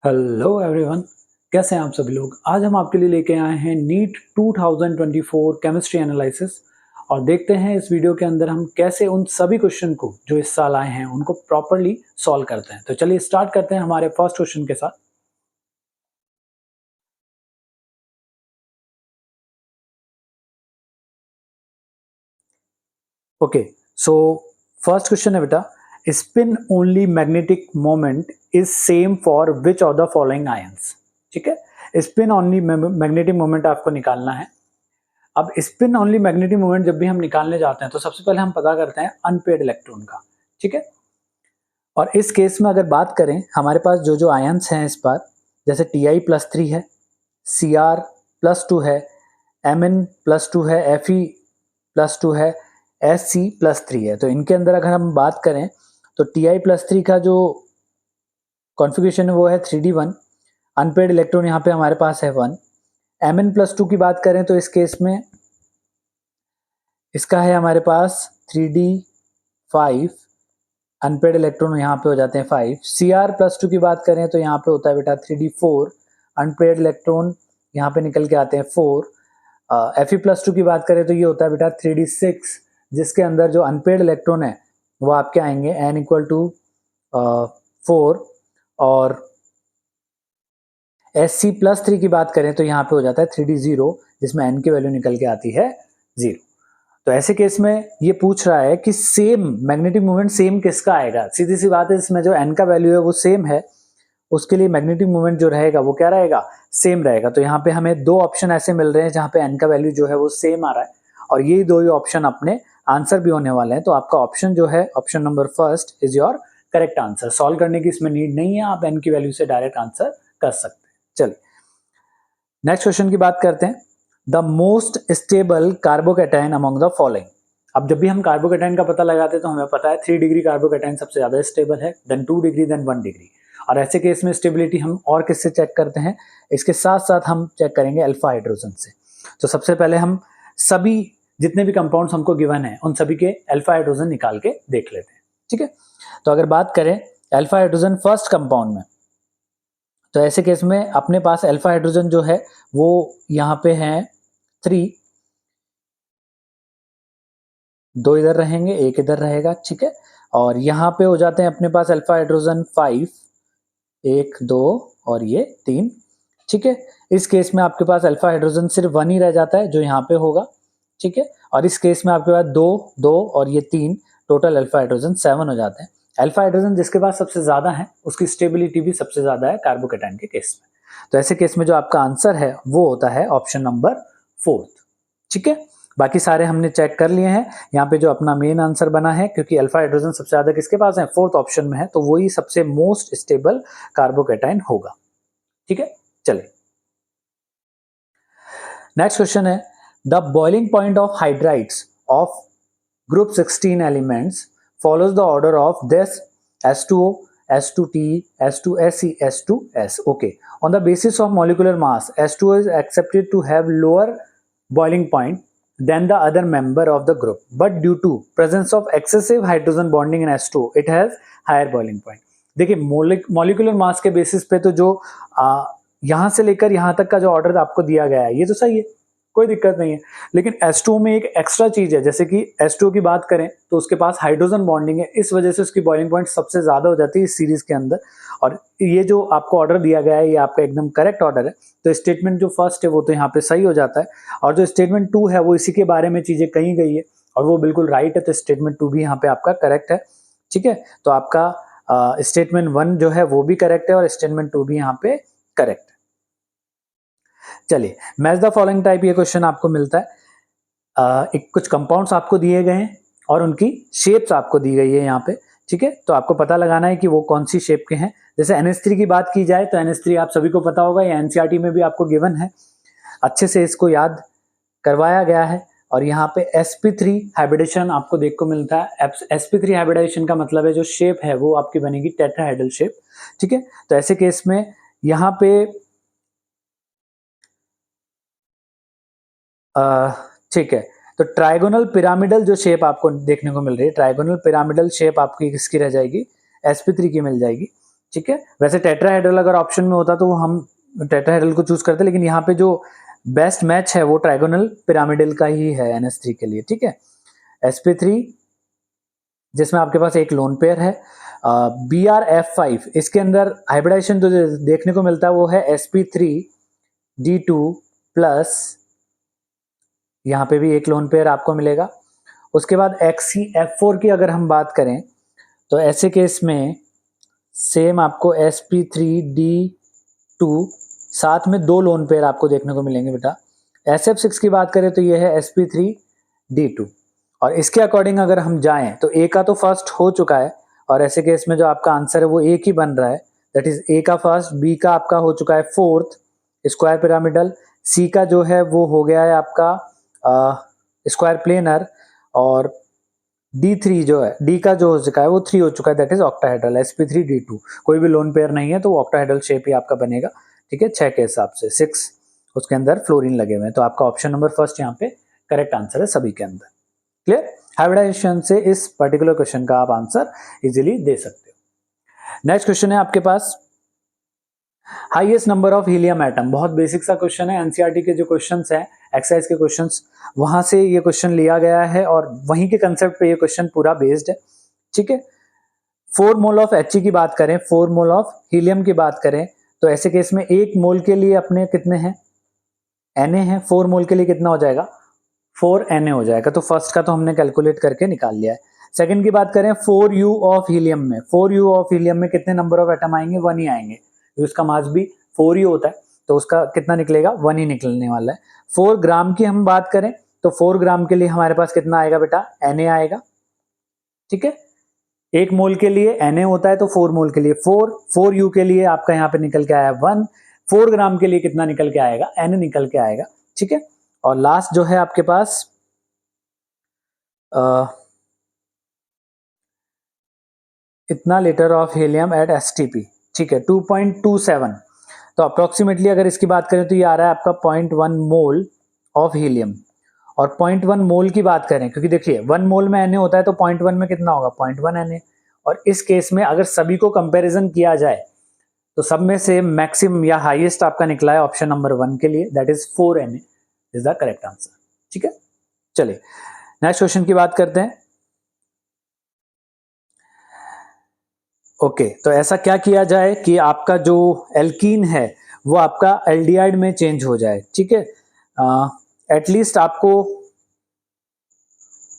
Hello everyone, कैसे हैं आप सभी लोग। आज हम आपके लिए लेके आए हैं नीट 2024 केमिस्ट्री एनालिसिस और देखते हैं इस वीडियो के अंदर हम कैसे उन सभी क्वेश्चन को जो इस साल आए हैं उनको प्रॉपरली सॉल्व करते हैं। तो चलिए स्टार्ट करते हैं हमारे फर्स्ट क्वेश्चन के साथ। ओके, सो फर्स्ट क्वेश्चन है बेटा, spin only magnetic moment is same for which of the following ions. ठीक है, स्पिन ओनली मैग्नेटिक मोमेंट आपको निकालना है। अब स्पिन ओनली मैग्नेटिक मोमेंट जब भी हम निकालने जाते हैं तो सबसे पहले हम पता करते हैं अनपेड इलेक्ट्रॉन का। ठीक है, और इस केस में अगर बात करें हमारे पास जो जो आयंस हैं इस बार, जैसे Ti+3 है, Cr+2 है, Mn+2 है, Fe+2 है, Sc+3 है। तो इनके अंदर अगर हम बात करें तो Ti+3 का जो कॉन्फ़िगरेशन है वो है 3d1। अनपेड इलेक्ट्रॉन यहाँ पे हमारे पास है 1। Mn+2 की बात करें तो इस केस में इसका है हमारे पास 3d5। अनपेड इलेक्ट्रॉन यहाँ पे हो जाते हैं 5। Cr+2 की बात करें तो यहाँ पे होता है बेटा 3d4। अनपेड इलेक्ट्रॉन यहाँ पे निकल के आते हैं 4। Fe+2 की बात करें तो ये होता है बेटा 3d6, जिसके अंदर जो अनपेड इलेक्ट्रॉन है वो आपके आएंगे n=4। और Sc+3 की बात करें तो यहाँ पे हो जाता है 3d0, जिसमें n की वैल्यू निकल के आती है 0। तो ऐसे केस में ये पूछ रहा है कि सेम मैग्नेटिक मोमेंट सेम किसका आएगा। सीधी सी बात है, इसमें जो n का वैल्यू है वो सेम है, उसके लिए मैग्नेटिक मोमेंट जो रहेगा वो क्या रहेगा, सेम रहेगा। तो यहाँ पे हमें दो ऑप्शन ऐसे मिल रहे हैं जहाँ पे n का वैल्यू जो है वो सेम आ रहा है, और यही दो ही ऑप्शन अपने आंसर भी होने वाले हैं। तो आपका ऑप्शन जो है, option number first is your correct answer. Solve करने की इसमें नीड नहीं है, आप n की वैल्यू से डायरेक्ट आंसर कर सकते हैं। चलिए नेक्स्ट क्वेश्चन की बात करते हैं। The most stable carbocation among the following. अब जब भी हम कार्बोकैटायन का पता लगाते हैं तो हमें पता है 3 डिग्री कार्बोकैटायन सबसे ज्यादा स्टेबल है, देन 2 डिग्री, देन 1 डिग्री। और ऐसे केस में स्टेबिलिटी हम और किससे चेक करते हैं, इसके साथ साथ हम चेक करेंगे अल्फा हाइड्रोजन से। तो सबसे पहले हम सभी जितने भी कंपाउंड्स हमको गिवन है उन सभी के अल्फा हाइड्रोजन निकाल के देख लेते हैं। ठीक है, तो अगर बात करें अल्फा हाइड्रोजन फर्स्ट कंपाउंड में, तो ऐसे केस में अपने पास अल्फा हाइड्रोजन जो है वो यहाँ पे है 3, 2 इधर रहेंगे, 1 इधर रहेगा। ठीक है, और यहाँ पे हो जाते हैं अपने पास अल्फा हाइड्रोजन 5, 1, 2 और ये 3। ठीक है, इस केस में आपके पास अल्फा हाइड्रोजन सिर्फ 1 ही रह जाता है जो यहाँ पे होगा। ठीक है, और इस केस में आपके पास 2, 2 और ये 3, टोटल अल्फा हाइड्रोजन 7 हो जाते हैं। अल्फा हाइड्रोजन जिसके पास सबसे ज्यादा है उसकी स्टेबिलिटी भी सबसे ज्यादा है कार्बोकैटायन के केस में। तो ऐसे केस में जो आपका आंसर है वो होता है ऑप्शन नंबर 4। ठीक है, बाकी सारे हमने चेक कर लिए हैं। यहाँ पे जो अपना मेन आंसर बना है, क्योंकि अल्फा हाइड्रोजन सबसे ज्यादा किसके पास है, 4th ऑप्शन में है, तो वही सबसे मोस्ट स्टेबल कार्बोकैटायन होगा। ठीक है, चलिए नेक्स्ट क्वेश्चन है। The boiling point of hydrides of group 16 elements follows the order of this: H2O, H2T, H2SE, H2S. Okay. On the basis of molecular mass, H2O is accepted to have lower boiling point than the other member of the group, but due to presence of excessive hydrogen bonding in H2O, it has higher boiling point. देखिए molecular mass के basis पे तो जो यहाँ से लेकर यहाँ तक का जो ऑर्डर आपको दिया गया है ये तो सही है, कोई दिक्कत नहीं है। लेकिन H2O में एक एक्स्ट्रा चीज है, जैसे कि H2O की बात करें तो उसके पास हाइड्रोजन बॉन्डिंग है, इस वजह से उसकी बॉइलिंग पॉइंट सबसे ज्यादा हो जाती है इस सीरीज के अंदर। और ये जो आपको ऑर्डर दिया गया है ये आपका एकदम करेक्ट ऑर्डर है। तो स्टेटमेंट जो फर्स्ट है वो तो यहाँ पे सही हो जाता है, और जो स्टेटमेंट 2 है वो इसी के बारे में चीजें कही गई है और वो बिल्कुल राइट है। तो स्टेटमेंट 2 भी यहाँ पे आपका करेक्ट है। ठीक है, तो आपका स्टेटमेंट 1 जो है वो भी करेक्ट है और स्टेटमेंट 2 भी यहाँ पे करेक्ट है। चलिए मैच द फॉलोइंग टाइप ये क्वेश्चन आपको मिलता है। एक कुछ कंपाउंड्स आपको दिए गए हैं और उनकी शेप्स आपको दी गई है यहाँ पे। ठीक है, तो आपको पता लगाना है कि वो कौन सी शेप के हैं। जैसे NH3 की बात की जाए तो NH3 आप सभी को पता होगा, ये NCERT में भी आपको गिवन है, अच्छे से इसको याद करवाया गया है। और यहाँ पे sp3 हाइब्रिडेशन आपको देख को मिलता है। sp3 हाइब्रिडेशन का मतलब है जो शेप है वो आपकी बनेगी टेट्राहेड्रल शेप। ठीक है, तो ऐसे केस में यहाँ पे ठीक है, तो ट्राइगोनल पिरामिडल जो शेप आपको देखने को मिल रही है, ट्राइगोनल पिरामिडल शेप आपकी किसकी रह जाएगी, sp3 की मिल जाएगी। ठीक है, वैसे टेट्राहेड्रल अगर ऑप्शन में होता तो वो हम टेट्राहेड्रल को चूज करते, लेकिन यहाँ पे जो बेस्ट मैच है वो ट्राइगोनल पिरामिडल का ही है NH3 के लिए। ठीक है, sp3 जिसमें आपके पास एक लोन पेयर है। BrF5 इसके अंदर हाइब्रिडाइजेशन जो देखने को मिलता है वो है sp3d2 प्लस, यहाँ पे भी एक लोन पेयर आपको मिलेगा। उसके बाद XeF4 की अगर हम बात करें तो ऐसे केस में सेम आपको sp3d2 साथ में दो लोन पेयर आपको देखने को मिलेंगे बेटा। SF6 की बात करें तो ये है sp3d2, और इसके अकॉर्डिंग अगर हम जाएं तो A का तो फर्स्ट हो चुका है, और ऐसे केस में जो आपका आंसर है वो एक ही बन रहा है, दैट इज A का फर्स्ट, B का आपका हो चुका है फोर्थ स्क्वायर पिरामिडल, C का जो है वो हो गया है आपका स्क्वायर प्लेनर, और D3 जो है, D का जो हो चुका है वो 3 हो चुका है, दैट इज ऑक्टाहेड्रल sp3d2। कोई भी लोन पेयर नहीं है तो वो ऑक्टाहेड्रल शेप ही आपका बनेगा। ठीक है, 6 के हिसाब से 6 उसके अंदर फ्लोरीन लगे हुए हैं, तो आपका ऑप्शन नंबर फर्स्ट यहाँ पे करेक्ट आंसर है सभी के अंदर। क्लियर, हाइब्रिडाइजेशन से इस पर्टिकुलर क्वेश्चन का आप आंसर इजीली दे सकते हो। नेक्स्ट क्वेश्चन है आपके पास highest number of helium atom. बहुत बेसिक सा क्वेश्चन है, एनसीईआरटी के जो क्वेश्चंस हैं, एक्सरसाइज के क्वेश्चंस, वहां से ये क्वेश्चन लिया गया है और वहीं के कंसेप्ट पे ये क्वेश्चन पूरा बेस्ड है। ठीक है, 4 मोल ऑफ He की बात करें, 4 मोल ऑफ हीलियम की बात करें तो ऐसे केस में 1 मोल के लिए अपने कितने हैं, Na है, 4 मोल के लिए कितना हो जाएगा, 4Na हो जाएगा। तो फर्स्ट का तो हमने कैलकुलेट करके निकाल लिया है। सेकंड की बात करें 4U ऑफ हीलियम में, 4U ऑफ हीलियम में कितने नंबर ऑफ एटम आएंगे, 1 ही आएंगे, उसका मास भी 4 ही होता है, तो उसका कितना निकलेगा, 1 ही निकलने वाला है। 4 ग्राम की हम बात करें तो 4 ग्राम के लिए हमारे पास कितना आएगा बेटा, Na आएगा। ठीक है, 1 मोल के लिए Na होता है तो 4 मोल के लिए 4U के लिए आपका यहाँ पे निकल के आया 1, 4 ग्राम के लिए कितना निकल के आएगा, Na निकल के आएगा। ठीक है, और लास्ट जो है आपके पास इतना litre of helium at STP। ठीक है, 2.27, तो अप्रोक्सीमेटली अगर इसकी बात करें तो ये आ रहा है आपका 0.1 मोल ऑफ हीलियम। और 0.1 मोल की बात करें, क्योंकि देखिए 1 मोल में Na होता है तो 0.1 में कितना होगा, 0.1 Na। और इस केस में अगर सभी को कंपैरिजन किया जाए तो सब में से मैक्सिमम या हाईएस्ट आपका निकला है ऑप्शन नंबर 1 के लिए, that is 4Na is the correct answer. ठीक है, चलिए नेक्स्ट क्वेश्चन की बात करते हैं। ओके, तो ऐसा क्या किया जाए कि आपका जो एल्कीन है वो आपका एल्डिहाइड में चेंज हो जाए। ठीक है, एटलीस्ट आपको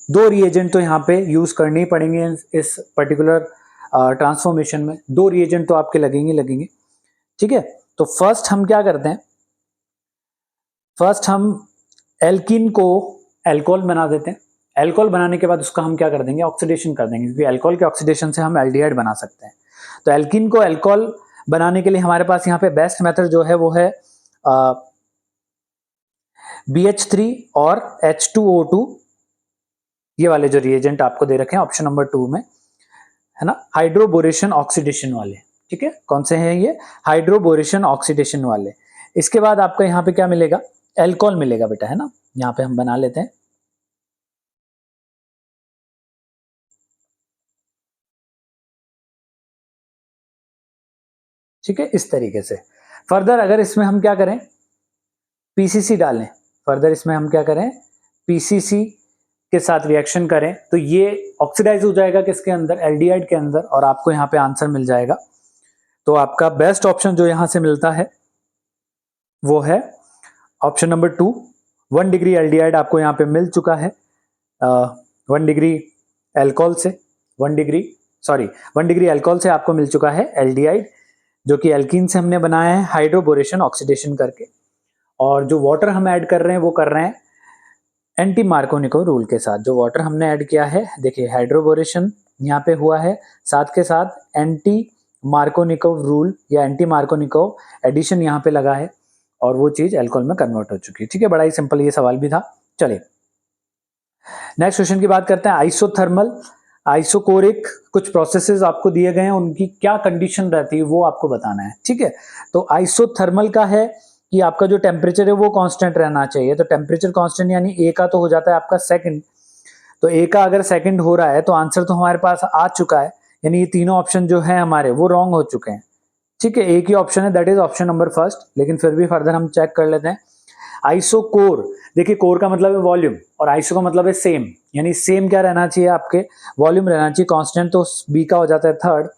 2 रिएजेंट तो यहाँ पे यूज करने ही पड़ेंगे इस पर्टिकुलर ट्रांसफॉर्मेशन में, 2 रिएजेंट तो आपके लगेंगे। ठीक है, तो फर्स्ट हम क्या करते हैं, फर्स्ट हम एल्कीन को एल्कोहल बना देते हैं। एल्कोहल बनाने के बाद उसका हम क्या कर देंगे, ऑक्सीडेशन कर देंगे, क्योंकि एल्कोहल के ऑक्सीडेशन से हम एल्डिहाइड बना सकते हैं। तो एल्कीन को एल्कोहल बनाने के लिए हमारे पास यहाँ पे बेस्ट मेथड जो है वो है BH3 और H2O2, ये वाले जो रिएजेंट आपको दे रखे हैं ऑप्शन नंबर 2 में, है ना, हाइड्रोबोरेशन ऑक्सीडेशन वाले। ठीक है, कौन से हैं ये, हाइड्रोबोरेशन ऑक्सीडेशन वाले। इसके बाद आपका यहाँ पे क्या मिलेगा, एल्कोहल मिलेगा बेटा, है ना, यहाँ पे हम बना लेते हैं। ठीक है, इस तरीके से। फर्दर अगर इसमें हम क्या करें, PCC डालें, फर्दर इसमें हम क्या करें, PCC के साथ रिएक्शन करें तो ये ऑक्सीडाइज हो जाएगा किसके अंदर, एल्डिहाइड के अंदर, और आपको यहाँ पे आंसर मिल जाएगा। तो आपका बेस्ट ऑप्शन जो यहाँ से मिलता है वो है ऑप्शन नंबर 2, 1 डिग्री एल्डिहाइड आपको यहाँ पे मिल चुका है 1 डिग्री एल्कोहल से, 1 डिग्री एल्कोहल से आपको मिल चुका है एल्डिहाइड, जो कि एल्कीन से हमने बनाया है हाइड्रोबोरेशन ऑक्सीडेशन करके। और जो वाटर हम ऐड कर रहे हैं वो कर रहे हैं एंटी मार्कोनिकोव रूल के साथ। जो वाटर हमने ऐड किया है, देखिए हाइड्रोबोरेशन यहाँ पे हुआ है, साथ के साथ एंटी मार्कोनिकोव रूल या एंटी मार्कोनिकोव एडिशन यहाँ पे लगा है, और वो चीज अल्कोहल में कन्वर्ट हो चुकी है। ठीक है, बड़ा ही सिंपल ये सवाल भी था। चलिए नेक्स्ट क्वेश्चन की बात करते हैं, आइसोथर्मल आइसोकोरिक कुछ प्रोसेसेस आपको दिए गए हैं, उनकी क्या कंडीशन रहती है वो आपको बताना है। ठीक है, तो आइसोथर्मल का है कि आपका जो टेम्परेचर है वो कांस्टेंट रहना चाहिए। तो टेम्परेचर कांस्टेंट यानी A का तो हो जाता है आपका सेकंड, तो A का अगर सेकंड हो रहा है तो आंसर तो हमारे पास आ चुका है, यानी ये तीनों ऑप्शन जो है हमारे वो रॉन्ग हो चुके हैं। ठीक है, एक ही ऑप्शन है, that is option number first, लेकिन फिर भी फर्दर हम चेक कर लेते हैं। आइसो कोर, देखिए कोर का मतलब है वॉल्यूम और आइसो का मतलब है सेम, यानी सेम क्या रहना चाहिए आपके, वॉल्यूम रहना चाहिए कांस्टेंट, तो बी का हो जाता है थर्ड।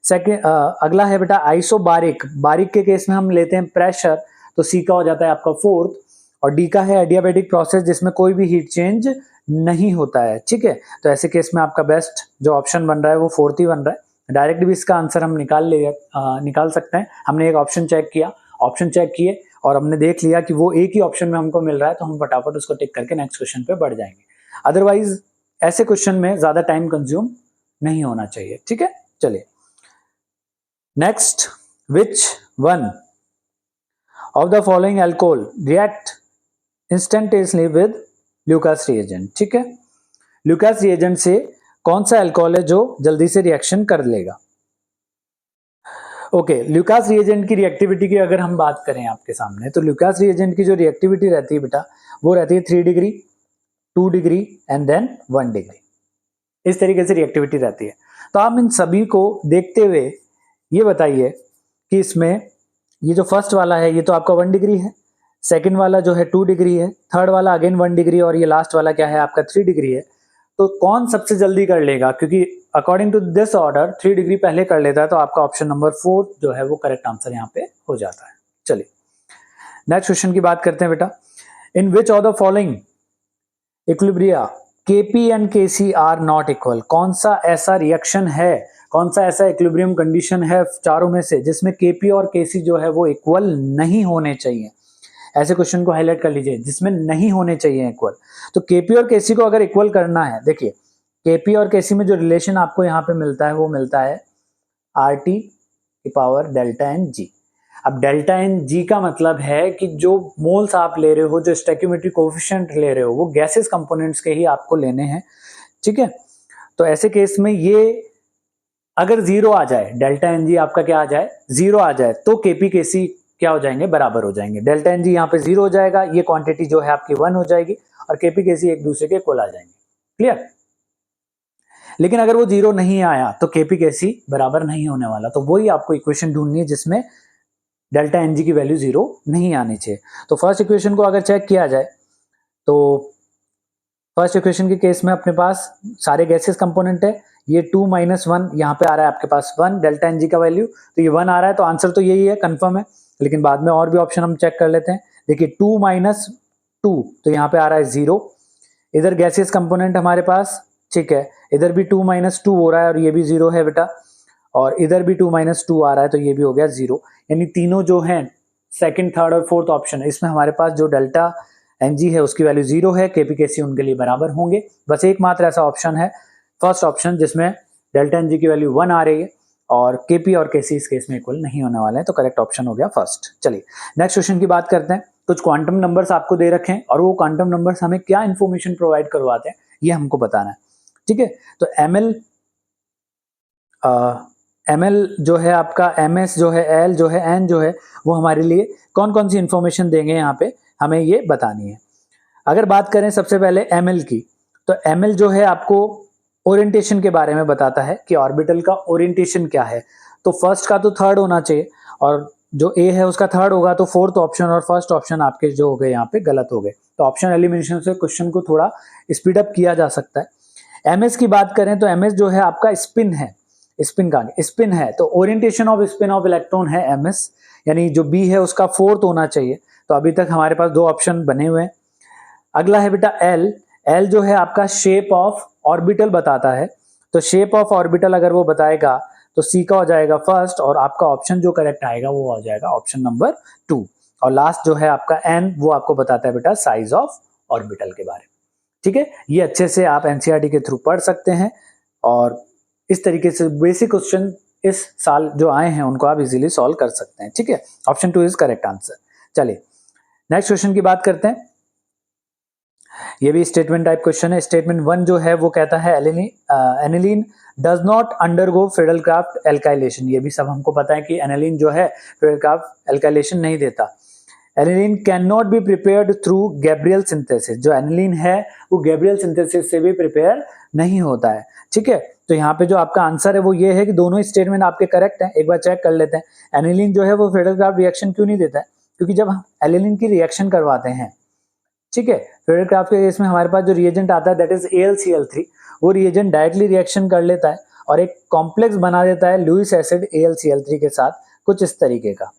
सेकंड अगला है बेटा आइसो बारिक, बारिक के केस में हम लेते हैं प्रेशर, तो सी का हो जाता है आपका फोर्थ। और डी का है एडियाबैटिक प्रोसेस, जिसमें कोई भी हीट चेंज नहीं होता है। ठीक है, तो ऐसे केस में आपका बेस्ट जो ऑप्शन बन रहा है वो फोर्थ ही बन रहा है। डायरेक्ट भी इसका आंसर हम निकाल सकते हैं। हमने एक ऑप्शन चेक किया, ऑप्शन चेक किए और हमने देख लिया कि वो एक ही ऑप्शन में हमको मिल रहा है, तो हम फटाफट उसको टिक करके नेक्स्ट क्वेश्चन पे बढ़ जाएंगे। अदरवाइज ऐसे क्वेश्चन में ज्यादा टाइम कंज्यूम नहीं होना चाहिए। ठीक है, चलिए next, which one of the following alcohol react instantaneously with Lucas reagent. ठीक है, ल्यूकास रिएजेंट से कौन सा अल्कोहल है जो जल्दी से रिएक्शन कर लेगा। ओके, ल्यूकास रिएजेंट की रिएक्टिविटी की अगर हम बात करें आपके सामने, तो ल्यूकास रिएजेंट की जो रिएक्टिविटी रहती है बेटा, वो रहती है 3 degree, 2 degree and then 1 degree, इस तरीके से रिएक्टिविटी रहती है। तो आप इन सभी को देखते हुए ये बताइए कि इसमें ये जो फर्स्ट वाला है ये तो आपका 1 डिग्री है, सेकंड वाला जो है 2 डिग्री है, थर्ड वाला अगेन 1 डिग्री और ये लास्ट वाला क्या है आपका 3 डिग्री है। तो कौन सबसे जल्दी कर लेगा, क्योंकि according to this order 3 degree पहले कर लेता है, तो आपका ऑप्शन नंबर 4 जो है वो करेक्ट आंसर यहाँ पे हो जाता है। चलिए नेक्स्ट क्वेश्चन की बात करते हैं बेटा। In which of the following equilibria KP and KC are not equal, कौन सा ऐसा रिएक्शन है, कौन सा ऐसा इक्विलिब्रियम कंडीशन है चारों में से जिसमें केपी और केसी जो है वो इक्वल नहीं होने चाहिए। ऐसे क्वेश्चन को हाईलाइट कर लीजिए जिसमें नहीं होने चाहिए इक्वल। तो केपी और केसी को अगर इक्वल करना है, देखिए केपी और केसी में जो रिलेशन आपको यहाँ पे मिलता है वो मिलता है आर टी की पावर डेल्टा एन जी। अब डेल्टा एन जी का मतलब है कि जो मोल्स आप ले रहे हो, जो स्टोइकियोमेट्रिक कोएफिशिएंट ले रहे हो, वो गैसेस कंपोनेंट्स के ही आपको लेने हैं। ठीक है, तो ऐसे केस में ये अगर जीरो आ जाए, डेल्टा एन जी आपका क्या आ जाए, जीरो आ जाए, तो केपी केसी क्या हो जाएंगे, बराबर हो जाएंगे। डेल्टा एन जी यहाँ पे जीरो हो जाएगा, ये क्वांटिटी जो है आपकी 1 हो जाएगी और केपी केसी एक दूसरे के इक्वल आ जाएंगे। क्लियर? लेकिन अगर वो जीरो नहीं आया तो केपी केसी बराबर नहीं होने वाला, तो वही आपको इक्वेशन ढूंढनी है जिसमें डेल्टा एन जी की वैल्यू जीरो नहीं आनी चाहिए। तो फर्स्ट इक्वेशन को अगर चेक किया जाए, तो फर्स्ट इक्वेशन के केस में अपने पास सारे गैसेस कंपोनेंट है, ये 2 - 1 यहाँ पे आ रहा है आपके पास 1 डेल्टा एन जी का वैल्यू, तो ये 1 आ रहा है, तो आंसर तो यही है, कंफर्म है। लेकिन बाद में और भी ऑप्शन हम चेक कर लेते हैं। देखिए 2 - 2, तो यहाँ पे आ रहा है 0, इधर गैसेस कंपोनेंट हमारे पास, ठीक है, इधर भी 2 - 2 हो रहा है और ये भी 0 है बेटा, और इधर भी 2 - 2 आ रहा है, तो ये भी हो गया 0। यानी तीनों जो हैं सेकंड, थर्ड और फोर्थ ऑप्शन है, इसमें हमारे पास जो डेल्टा एन जी है उसकी वैल्यू 0 है, केपी केसी उनके लिए बराबर होंगे। बस एकमात्र ऐसा ऑप्शन है फर्स्ट ऑप्शन जिसमें डेल्टा एन जी की वैल्यू 1 आ रही है और केपी और केसी इस केस में इक्वल नहीं होने वाले हैं, तो करेक्ट ऑप्शन हो गया फर्स्ट। चलिए नेक्स्ट क्वेश्चन की बात करते हैं। कुछ क्वांटम नंबर्स आपको दे रखे हैं और वो क्वांटम नंबर्स हमें क्या इंफॉर्मेशन प्रोवाइड करवाते हैं ये हमको बताना है। ठीक है, तो एमएल जो है आपका, एमएस जो है, एल जो है, एन जो है, वो हमारे लिए कौन कौन सी इंफॉर्मेशन देंगे यहाँ पे हमें ये बतानी है। अगर बात करें सबसे पहले एमएल की, तो एमएल जो है आपको ओरिएंटेशन के बारे में बताता है कि ऑर्बिटल का ओरिएंटेशन क्या है। तो फर्स्ट का तो थर्ड होना चाहिए और जो ए है उसका थर्ड होगा, तो फोर्थ ऑप्शन और फर्स्ट ऑप्शन आपके जो हो गए यहाँ पे गलत हो गए। तो ऑप्शन एलिमिनेशन से क्वेश्चन को थोड़ा स्पीड अप किया जा सकता है। एमएस की बात करें तो एमएस जो है आपका स्पिन है, स्पिन है, तो orientation off spin off electron है एमएस, यानी जो बी है उसका फोर्थ होना चाहिए। तो अभी तक हमारे पास 2 ऑप्शन बने हुए हैं। अगला है बेटा एल जो है आपका शेप ऑफ ऑर्बिटल बताता है, तो शेप ऑफ ऑर्बिटल अगर वो बताएगा तो सी का हो जाएगा फर्स्ट और आपका ऑप्शन जो करेक्ट आएगा वो हो जाएगा ऑप्शन नंबर 2। और लास्ट जो है आपका एन, वो आपको बताता है बेटा साइज ऑफ ऑर्बिटल के बारे में। ठीक है, ये अच्छे से आप एनसीईआरटी के थ्रू पढ़ सकते हैं और इस तरीके से बेसिक क्वेश्चन इस साल जो आए हैं उनको आप इजीली सॉल्व कर सकते हैं। ठीक है, ऑप्शन 2 इज करेक्ट आंसर। चलिए नेक्स्ट क्वेश्चन की बात करते हैं। ये भी स्टेटमेंट टाइप क्वेश्चन है। स्टेटमेंट 1 जो है वो कहता है aniline does not undergo Friedel Crafts alkylation. ये भी सब हमको पता है कि एनिलीन जो है फ्रीडलक्राफ्ट एल्काइलेशन नहीं देता। Aniline can not be prepared through Gabriel synthesis. जो एनिलीन है वो गैब्रियल सिंथेसिस से भी प्रिपेयर नहीं होता है। ठीक है, तो यहाँ पे जो आपका आंसर है वो ये है कि दोनों स्टेटमेंट आपके करेक्ट हैं। एक बार चेक कर लेते हैं, एनिलीन जो है वो फ्रेडल-क्राफ्ट रिएक्शन क्यों नहीं देता है, क्योंकि जब हम एनिलीन की रिएक्शन करवाते हैं, ठीक है, फ्रेडल-क्राफ्ट के केस में हमारे पास जो रिएजेंट आता है दैट इज AlCl3, वो रिएजेंट डायरेक्टली रिएक्शन कर लेता है और एक कॉम्प्लेक्स बना देता है लुईस एसिड AlCl3 के साथ, कुछ इस तरीके का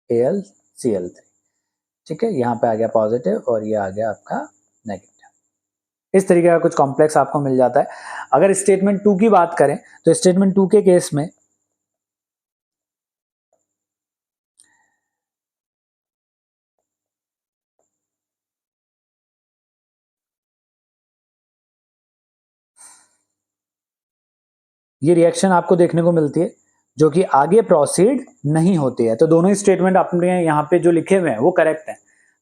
AlCl3। ठीक है, यहाँ पे आ गया पॉजिटिव और ये आ गया आपका नेगेटिव। इस तरीके का कुछ कॉम्प्लेक्स आपको मिल जाता है। अगर स्टेटमेंट 2 की बात करें तो स्टेटमेंट 2 के केस में ये रिएक्शन आपको देखने को मिलती है जो कि आगे प्रोसीड नहीं होती है। तो दोनों ही स्टेटमेंट अपने यहाँ पे जो लिखे हुए हैं वो करेक्ट है।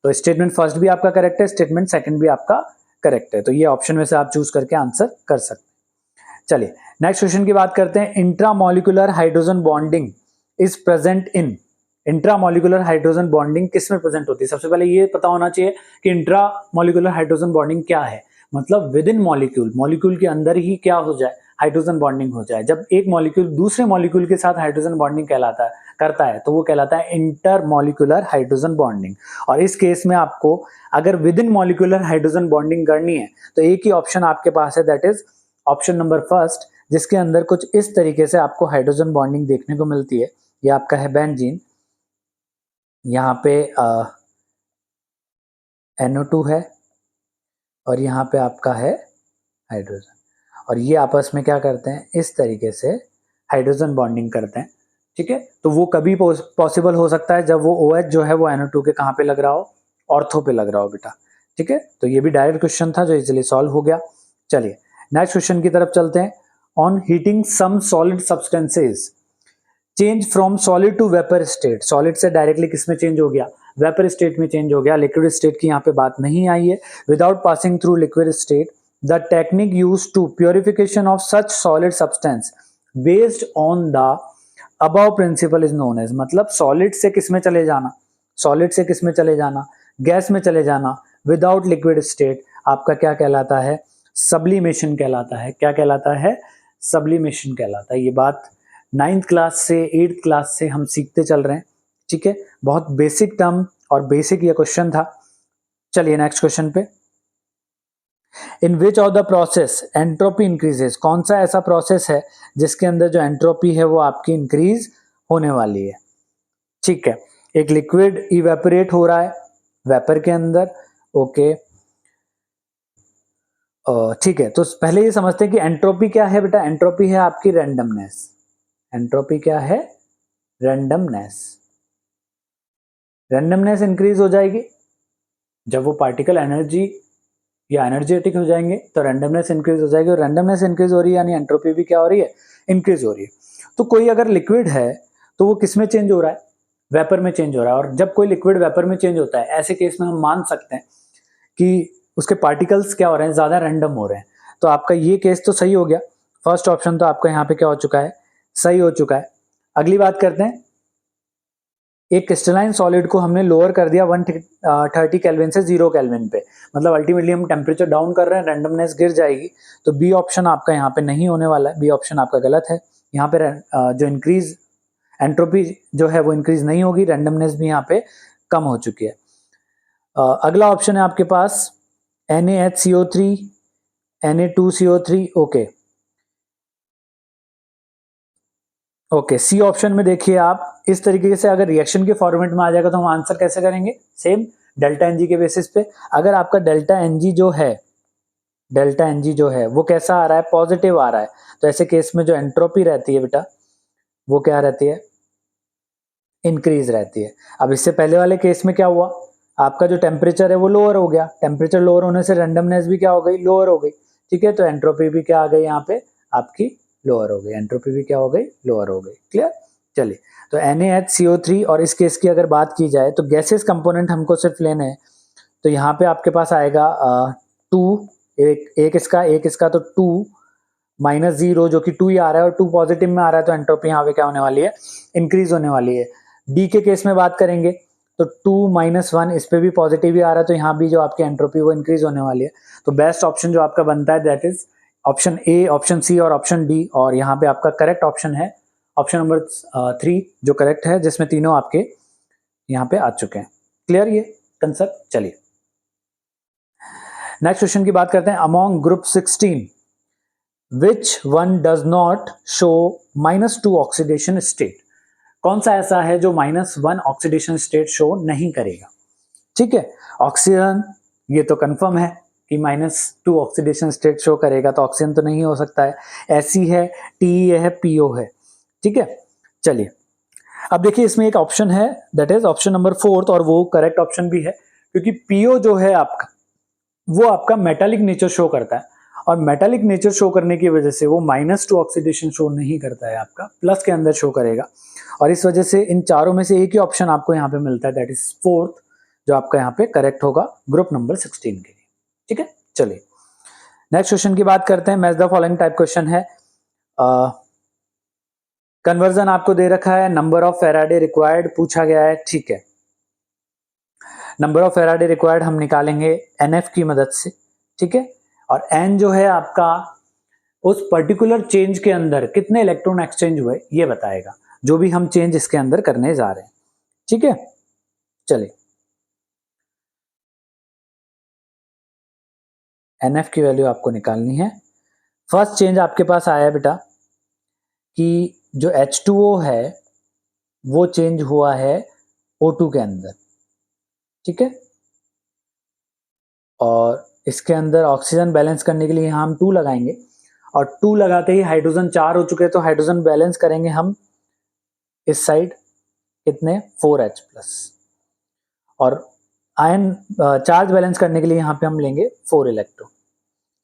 तो स्टेटमेंट फर्स्ट भी आपका करेक्ट है, स्टेटमेंट सेकंड भी आपका करेक्ट है। तो ये ऑप्शन में से आप चूज करके आंसर कर सकते हैं। चलिए नेक्स्ट क्वेश्चन की बात करते हैं। Intramolecular hydrogen bonding is present in. Intramolecular hydrogen bonding किस में प्रेजेंट होती है? सबसे पहले ये पता होना चाहिए कि इंट्रामोलिकुलर हाइड्रोजन बॉन्डिंग क्या है। मतलब विद इन मॉलिक्यूल, मॉलिक्यूल के अंदर ही क्या हो जाए, हाइड्रोजन बॉन्डिंग हो जाए। जब एक मॉलिक्यूल दूसरे मॉलिक्यूल के साथ हाइड्रोजन बॉन्डिंग करता है तो वो कहलाता है इंटरमॉलिक्यूलर हाइड्रोजन बॉन्डिंग। और इस केस में आपको अगर with in molecular hydrogen bonding करनी है तो एक ही ऑप्शन आपके पास है, that is option number first, जिसके अंदर कुछ इस तरीके से आपको हाइड्रोजन बॉन्डिंग देखने को मिलती है। ये आपका है बेंजीन, यहाँ पे NO2 है और यहाँ पे आपका है हाइड्रोजन, और ये आपस में क्या करते हैं, इस तरीके से हाइड्रोजन बॉन्डिंग करते हैं। ठीक है, तो वो कभी पॉसिबल हो सकता है जब वो OH जो है वो NO2 के कहाँ पे लग रहा हो, ऑर्थो पे लग रहा हो बेटा। ठीक है, तो ये भी डायरेक्ट क्वेश्चन था जो इजीली सॉल्व हो गया। चलिए नेक्स्ट क्वेश्चन की तरफ चलते हैं। On heating some solid substances change from solid to vapour state. Solid से डायरेक्टली किस में चेंज हो गया, वेपर स्टेट में चेंज हो गया। लिक्विड स्टेट की यहाँ पे बात नहीं आई है। Without passing through liquid state the technique used to purification of such solid substance based on the above principle is known as. मतलब सॉलिड से किस में चले जाना, सॉलिड से किस में चले जाना, गैस में चले जाना विदाउट लिक्विड स्टेट आपका क्या कहलाता है, सब्लिमेशन कहलाता है। क्या कहलाता है, सब्लिमेशन कहलाता है। ये बात 9th क्लास से 8th क्लास से हम सीखते चल रहे हैं। ठीक है, बहुत बेसिक टर्म और बेसिक ये क्वेश्चन था। चलिए नेक्स्ट क्वेश्चन पे। In which of the process entropy increases. कौन सा ऐसा प्रोसेस है जिसके अंदर जो एंट्रोपी है वो आपकी इंक्रीज होने वाली है। ठीक है, एक लिक्विड इवेपोरेट हो रहा है वेपर के अंदर। ओके, ठीक है, तो पहले ये समझते हैं कि एंट्रोपी क्या है बेटा। एंट्रोपी है आपकी रैंडमनेस। एंट्रोपी क्या है, रैंडमनेस। रैंडमनेस इंक्रीज हो जाएगी जब वो पार्टिकल एनर्जी या एनर्जेटिक हो जाएंगे, तो रैंडमनेस इंक्रीज हो जाएगी। और रैंडमनेस इंक्रीज हो रही है यानी एंट्रोपी भी क्या हो रही है, इंक्रीज हो रही है। तो कोई अगर लिक्विड है तो वो किस में चेंज हो रहा है, वेपर में चेंज हो रहा है। और जब कोई लिक्विड वेपर में चेंज होता है, ऐसे केस में हम मान सकते हैं कि उसके पार्टिकल्स क्या हो रहे हैं, ज्यादा रैंडम हो रहे हैं। तो आपका ये केस तो सही हो गया। फर्स्ट ऑप्शन तो आपका यहाँ पे क्या हो चुका है, सही हो चुका है। अगली बात करते हैं, एक क्रिस्टलाइन सॉलिड को हमने लोअर कर दिया 130 केल्विन से 0 केल्विन पे। मतलब अल्टीमेटली हम टेम्परेचर डाउन कर रहे हैं, रैंडमनेस गिर जाएगी। तो बी ऑप्शन आपका यहाँ पे नहीं होने वाला है, बी ऑप्शन आपका गलत है। यहाँ पे जो इंक्रीज एंट्रोपी जो है वो इंक्रीज नहीं होगी, रैंडमनेस भी यहाँ पे कम हो चुकी है। अगला ऑप्शन है आपके पास NaHCO3 Na2CO3। Okay, C option में देखिए आप, इस तरीके से अगर रिएक्शन के फॉर्मेट में आ जाएगा तो हम आंसर कैसे करेंगे, सेम डेल्टा एनजी के बेसिस पे। अगर आपका डेल्टा एनजी जो है, डेल्टा एनजी जो है वो कैसा आ रहा है, पॉजिटिव आ रहा है, तो ऐसे केस में जो एंट्रोपी रहती है बेटा वो क्या रहती है, इंक्रीज रहती है। अब इससे पहले वाले केस में क्या हुआ, आपका जो टेम्परेचर है वो लोअर हो गया। टेम्परेचर लोअर होने से रैंडमनेस भी क्या हो गई, लोअर हो गई। ठीक है, तो एंट्रोपी भी क्या आ गई यहाँ पे आपकी, लोअर हो गई। एंट्रोपी भी क्या हो गई, लोअर हो गई। क्लियर। चलिए, तो NaHCO3 और इस केस की अगर बात की जाए तो गैसेस कंपोनेंट हमको सिर्फ लेने हैं। तो यहाँ पे आपके पास आएगा 2, एक इसका तो 2 -0 जो कि 2 ही आ रहा है और 2 पॉजिटिव में आ रहा है, तो एंट्रोपी यहाँ पे क्या होने वाली है, इंक्रीज होने वाली है। डी के केस में बात करेंगे तो 2 - 1 इस पे भी पॉजिटिव ही आ रहा है, तो यहाँ भी जो आपकी एंट्रोपी वो इंक्रीज होने वाली है। तो बेस्ट ऑप्शन जो आपका बनता है that is option A, option C और ऑप्शन डी। और यहाँ पे आपका करेक्ट ऑप्शन है ऑप्शन नंबर 3 जो करेक्ट है, जिसमें तीनों आपके यहाँ पे आ चुके हैं। क्लियर ये कंसेप्ट? चलिए नेक्स्ट क्वेश्चन की बात करते हैं। Among group 16 which one does not show -2 oxidation state. कौन सा ऐसा है जो -1 ऑक्सीडेशन स्टेट शो नहीं करेगा? ठीक है, ऑक्सीजन ये तो कंफर्म है कि -2 ऑक्सीडेशन स्टेट शो करेगा, तो ऑक्सीजन तो नहीं हो सकता है। एसी है, टी है, पीओ है। ठीक है, चलिए अब देखिए इसमें एक ऑप्शन है दैट इज ऑप्शन नंबर 4 और वो करेक्ट ऑप्शन भी है, क्योंकि पीओ जो है आपका वो आपका मेटालिक नेचर शो करता है, और मेटालिक नेचर शो करने की वजह से वो -2 ऑक्सीडेशन शो नहीं करता है, आपका प्लस के अंदर शो करेगा। और इस वजह से इन चारों में से एक ही ऑप्शन आपको यहाँ पे मिलता है दैट इज 4th, जो आपका यहाँ पे करेक्ट होगा ग्रुप नंबर 16 के लिए। ठीक है, चलिए नेक्स्ट क्वेश्चन की बात करते हैं। Match the following type question है। कन्वर्जन आपको दे रखा है, नंबर ऑफ फेराडे रिक्वायर्ड पूछा गया है। ठीक है, नंबर ऑफ फेराडे रिक्वायर्ड हम निकालेंगे एनएफ की मदद से। ठीक है, और एन जो है आपका उस पर्टिकुलर चेंज के अंदर कितने इलेक्ट्रॉन एक्सचेंज हुए ये बताएगा, जो भी हम चेंज इसके अंदर करने जा रहे हैं। ठीक है, चलिए एनएफ की वैल्यू आपको निकालनी है। फर्स्ट चेंज आपके पास आया बेटा कि जो H2O है वो चेंज हुआ है O2 के अंदर। ठीक है, और इसके अंदर ऑक्सीजन बैलेंस करने के लिए हम 2 लगाएंगे, और 2 लगाते ही हाइड्रोजन 4 हो चुके हैं, तो हाइड्रोजन बैलेंस करेंगे हम इस साइड कितने 4H+, और आयन चार्ज बैलेंस करने के लिए यहाँ पे हम लेंगे 4 इलेक्ट्रॉन।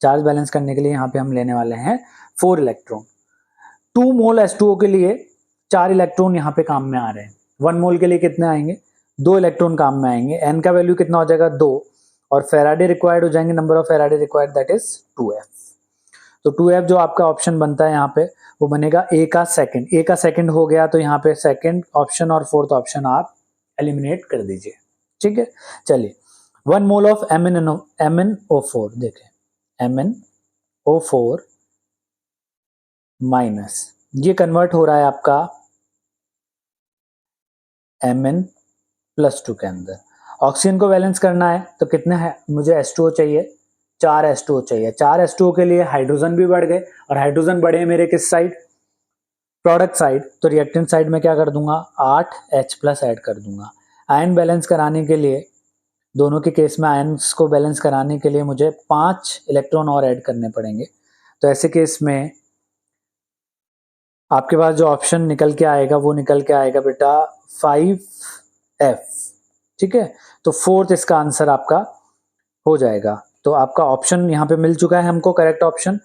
चार्ज बैलेंस करने के लिए यहाँ पे हम लेने वाले हैं 4 इलेक्ट्रॉन। 2 मोल H2O के लिए 4 इलेक्ट्रॉन यहाँ पे काम में आ रहे हैं। 1 मोल के लिए कितने आएंगे? 2 इलेक्ट्रॉन काम में आएंगे। एन का वैल्यू कितना हो जाएगा? 2, और फेराडे रिक्वायर्ड हो जाएंगे, number of Faraday required that is 2F। तो 2F जो आपका ऑप्शन बनता है यहाँ पे वो बनेगा ए का सेकंड। ए का सेकंड हो गया तो यहाँ पे सेकंड ऑप्शन और फोर्थ ऑप्शन आप एलिमिनेट कर दीजिए। ठीक है, चलिए 1 मोल ऑफ MnO4 देखें, MnO4 माइनस ये कन्वर्ट हो रहा है आपका Mn+2 के अंदर। ऑक्सीजन को बैलेंस करना है तो कितना है मुझे H2O चाहिए? 4 H2O चाहिए। 4 H2O के लिए हाइड्रोजन भी बढ़ गए, और हाइड्रोजन बढ़े मेरे किस साइड? Product side. तो रिएक्टेंट साइड में क्या कर दूंगा? 8H+ ऐड कर दूंगा। आयन बैलेंस कराने के लिए, दोनों के केस में आयन्स को बैलेंस कराने के लिए मुझे 5 इलेक्ट्रॉन और ऐड करने पड़ेंगे। तो ऐसे केस में आपके पास जो ऑप्शन निकल के आएगा वो निकल के आएगा बेटा 5F। ठीक है, तो फोर्थ इसका आंसर आपका हो जाएगा। तो आपका ऑप्शन यहाँ पे मिल चुका है हमको, करेक्ट ऑप्शन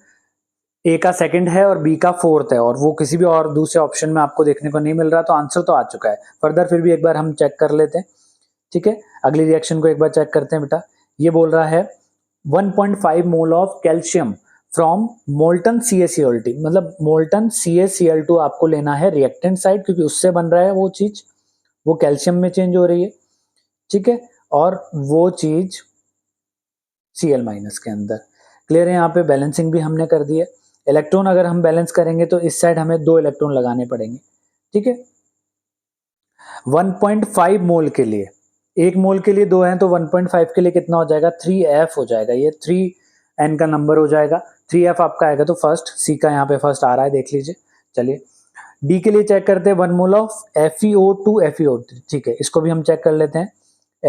ए का सेकंड है और बी का फोर्थ है, और वो किसी भी और दूसरे ऑप्शन में आपको देखने को नहीं मिल रहा, तो आंसर तो आ चुका है। फर्दर फिर भी एक बार हम चेक कर लेते हैं। ठीक है, अगली रिएक्शन को एक बार चेक करते हैं बेटा। ये बोल रहा है 1.5 mole of calcium from molten CaCl2, मतलब मोल्टन CaCl2 आपको लेना है रिएक्टेंट साइड, क्योंकि उससे बन रहा है वो चीज, वो कैल्शियम में चेंज हो रही है। ठीक है, और वो चीज Cl- के अंदर। क्लियर है? यहाँ पे बैलेंसिंग भी हमने कर दी है। इलेक्ट्रॉन अगर हम बैलेंस करेंगे तो इस साइड हमें 2 इलेक्ट्रॉन लगाने पड़ेंगे। ठीक है, 1.5 मोल के लिए, 1 मोल के लिए 2 हैं, तो 1.5 के लिए कितना हो जाएगा? 3F हो जाएगा। ये 3N का नंबर हो जाएगा। 3F आपका आएगा, तो फर्स्ट सी का यहाँ पे फर्स्ट आ रहा है, देख लीजिए। चलिए डी के लिए चेक करते हैं। 1 मोल ऑफ FeO2 FeO3। ठीक है, इसको भी हम चेक कर लेते हैं।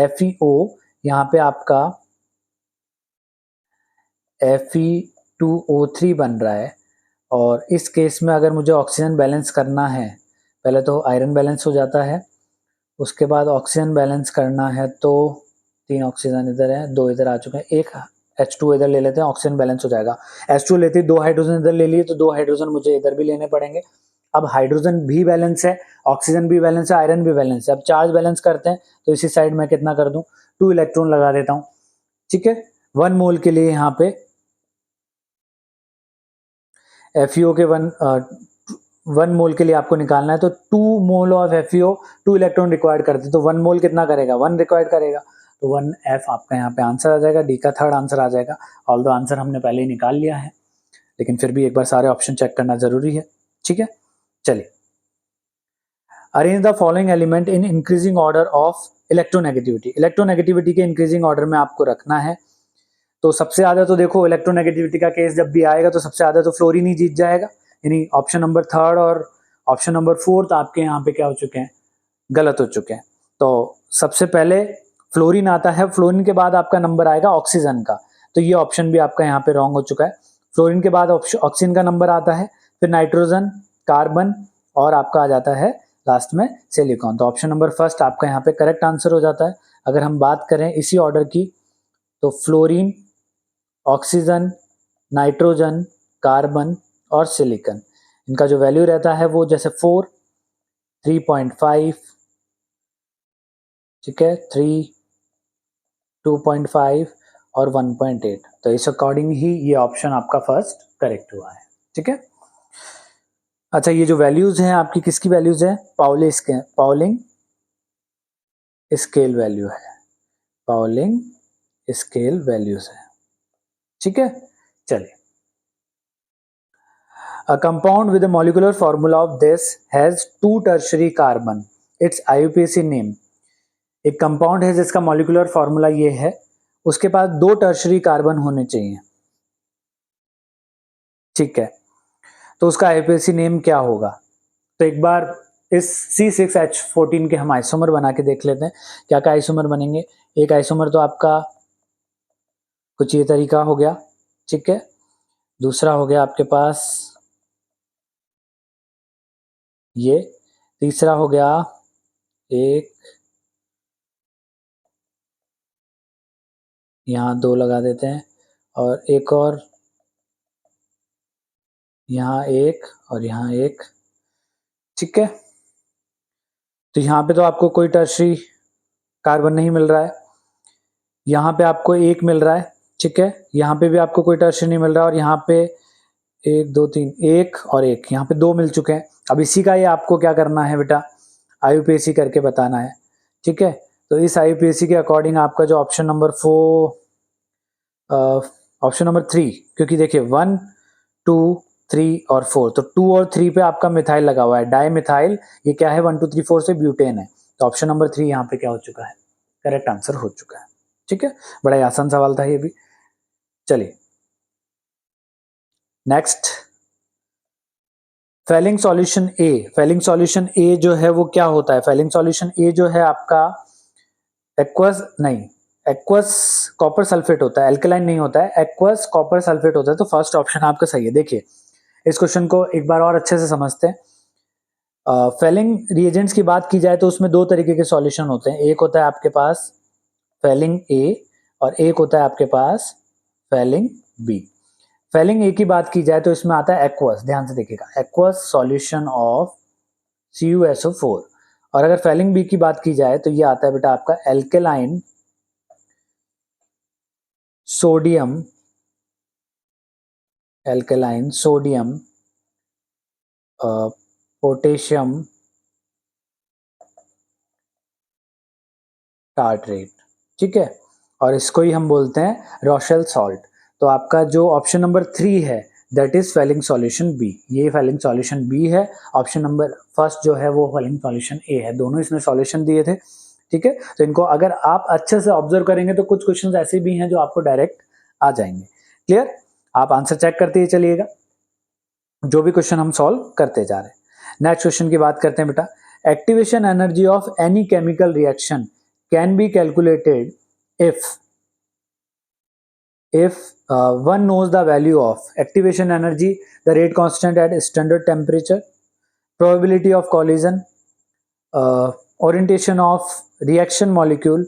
FeO यहाँ पे आपका Fe2O3 बन रहा है, और इस केस में अगर मुझे ऑक्सीजन बैलेंस करना है, पहले तो आयरन बैलेंस हो जाता है, उसके बाद ऑक्सीजन बैलेंस करना है, तो 3 ऑक्सीजन इधर है, 2 इधर आ चुके हैं, एक H2 इधर ले लेते हैं, ऑक्सीजन बैलेंस हो जाएगा। H2 लेते ही 2 हाइड्रोजन इधर ले लिए, तो 2 हाइड्रोजन मुझे इधर भी लेने पड़ेंगे। अब हाइड्रोजन भी बैलेंस है, ऑक्सीजन भी बैलेंस है, आयरन भी बैलेंस है। अब चार्ज बैलेंस करते हैं, तो इसी साइड में कितना कर दूं? 2 इलेक्ट्रॉन लगा देता हूं। ठीक है, 1 मोल के लिए यहाँ पे FeO के 1 मोल के लिए आपको निकालना है तो 2 mole of FeO 2 electron required करते, तो 1 मोल कितना करेगा, 1 रिक्वायर्ड करेगा, तो 1F आपका यहाँ पे आंसर आ जाएगा, डी का थर्ड आंसर आ जाएगा। ऑल्दो आंसर हमने पहले ही निकाल लिया है, लेकिन फिर भी एक बार सारे ऑप्शन चेक करना जरूरी है। ठीक है, चलिए, arrange the following element in increasing order of electronegativity. Electronegativity के इंक्रीजिंग ऑर्डर में आपको रखना है। तो सबसे ज्यादा तो देखो इलेक्ट्रोनेगेटिविटी का केस जब भी आएगा तो सबसे ज्यादा तो फ्लोरीन ही जीत जाएगा, यानी ऑप्शन नंबर थर्ड और ऑप्शन नंबर फोर्थ आपके यहाँ पे क्या हो चुके हैं, गलत हो चुके हैं। तो सबसे पहले फ्लोरीन आता है, फ्लोरीन के बाद आपका नंबर आएगा ऑक्सीजन का, तो ये ऑप्शन भी आपका यहाँ पे रॉन्ग हो चुका है। फ्लोरीन के बाद ऑक्सीजन का नंबर आता है, फिर नाइट्रोजन, कार्बन और आपका आ जाता है लास्ट में सिलिकॉन। तो ऑप्शन नंबर फर्स्ट आपका यहाँ पे करेक्ट आंसर हो जाता है। अगर हम बात करें इसी ऑर्डर की तो फ्लोरीन, ऑक्सीजन, नाइट्रोजन, कार्बन और सिलिकॉन, इनका जो वैल्यू रहता है वो जैसे 4, 3.5, ठीक है, 3, 2.5 और 1.8। तो इस अकॉर्डिंग ही ये ऑप्शन आपका फर्स्ट करेक्ट हुआ है। ठीक है, अच्छा, ये जो वैल्यूज हैं आपकी किसकी वैल्यूज है, पाउलिंग स्केल वैल्यू है, पाउलिंग स्केल वैल्यूज है। ठीक है, चलिए, A compound with a molecular formula of this has 2 tertiary carbon. Its IUPAC name. एक कंपाउंड है जिसका मॉलिक्यूलर फॉर्मूला ये है, उसके पास 2 टर्शरी कार्बन होने चाहिए। ठीक है, तो उसका IUPAC नेम क्या होगा? तो एक बार इस C6H14 के हम आइसोमर बना के देख लेते हैं। क्या क्या आइसोमर बनेंगे? एक आइसोमर तो आपका कुछ ये तरीका हो गया, ठीक है। दूसरा हो गया आपके पास ये, तीसरा हो गया एक, यहाँ 2 लगा देते हैं, और एक और यहाँ एक और यहाँ एक, ठीक है। तो यहाँ पे तो आपको कोई टर्शरी कार्बन नहीं मिल रहा है, यहाँ पे आपको एक मिल रहा है, ठीक है। यहाँ पे भी आपको कोई टर्शरी नहीं मिल रहा, और यहाँ पे 1 2 3 एक और एक, यहाँ पे 2 मिल चुके हैं। अब इसी का ये आपको क्या करना है बेटा, IUPAC करके बताना है, ठीक है। तो इस IUPAC के अकॉर्डिंग आपका जो ऑप्शन नंबर 3, क्योंकि देखिए 1 2 3 और 4, तो 2 और 3 पे आपका मिथाइल लगा हुआ है, डाई मिथाइल, ये क्या है 1 2 3 4 से ब्यूटेन है। तो ऑप्शन नंबर 3 यहाँ पे क्या हो चुका है, करेक्ट आंसर हो चुका है। ठीक है, बड़ा ही आसान सवाल था ये भी। चलिए नेक्स्ट, फेलिंग सॉल्यूशन ए। फेलिंग सॉल्यूशन ए जो है वो क्या होता है, फेलिंग सॉल्यूशन ए जो है आपका एक्वस कॉपर सल्फेट होता है, एल्कलाइन नहीं होता है, एक्वस कॉपर सल्फेट होता है। तो फर्स्ट ऑप्शन आपका सही है। देखिए इस क्वेश्चन को एक बार और अच्छे से समझते हैं। फेलिंग रिएजेंट्स की बात की जाए तो उसमें 2 तरीके के सॉल्यूशन होते हैं, एक होता है आपके पास फेलिंग ए और एक होता है आपके पास फेलिंग बी। फेलिंग ए की बात की जाए तो इसमें आता है एक्वस, ध्यान से देखिएगा, एक्वस सॉल्यूशन ऑफ CuSO4। और अगर फेलिंग बी की बात की जाए तो ये आता है बेटा आपका एल्केलाइन सोडियम पोटेशियम टार्ट्रेट, ठीक है। और इसको ही हम बोलते हैं रोशेल सॉल्ट। तो आपका जो ऑप्शन नंबर 3 है that is Fehling solution B, ये फेलिंग सॉल्यूशन बी है। ऑप्शन नंबर फर्स्ट जो है वो फेलिंग सॉल्यूशन ए है, दोनों इसमें सॉल्यूशन दिए थे, ठीक है। तो इनको अगर आप अच्छे से ऑब्जर्व करेंगे तो कुछ क्वेश्चंस ऐसे भी हैं जो आपको डायरेक्ट आ जाएंगे। क्लियर, आप आंसर चेक करते ही चलिएगा जो भी क्वेश्चन हम सॉल्व करते जा रहे हैं। नेक्स्ट क्वेश्चन की बात करते हैं बेटा, activation energy of any chemical reaction can be calculated if one knows the value of activation energy, the rate constant at standard temperature, probability of collision, orientation of reaction molecule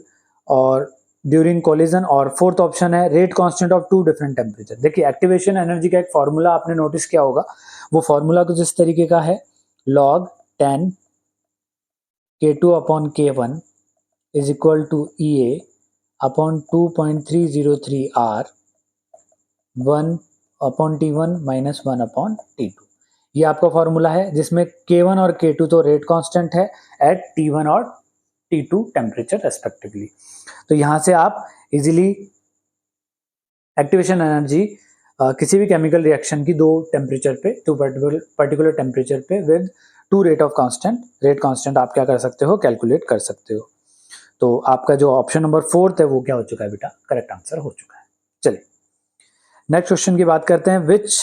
और during collision, और fourth option है rate constant of 2 different temperature. देखिए activation energy का एक formula आपने notice किया होगा, वो फॉर्मूला कुछ इस तरीके का है, log 10 K2 upon K1 is equal to EA upon 2.303 R 1 upon T1 minus 1 upon T2। ये आपका फॉर्मूला है जिसमें K1 और K2 तो रेट कांस्टेंट है एट T1 और T2 टेम्परेचर रेस्पेक्टिवली। तो यहाँ से आप इजीली एक्टिवेशन एनर्जी किसी भी केमिकल रिएक्शन की दो पर्टिकुलर टेम्परेचर पे विद टू रेट कांस्टेंट आप क्या कर सकते हो, कैलकुलेट कर सकते हो। तो आपका जो ऑप्शन नंबर 4 है वो क्या हो चुका है बेटा, करेक्ट आंसर हो चुका है। चलिए नेक्स्ट क्वेश्चन की बात करते हैं। Which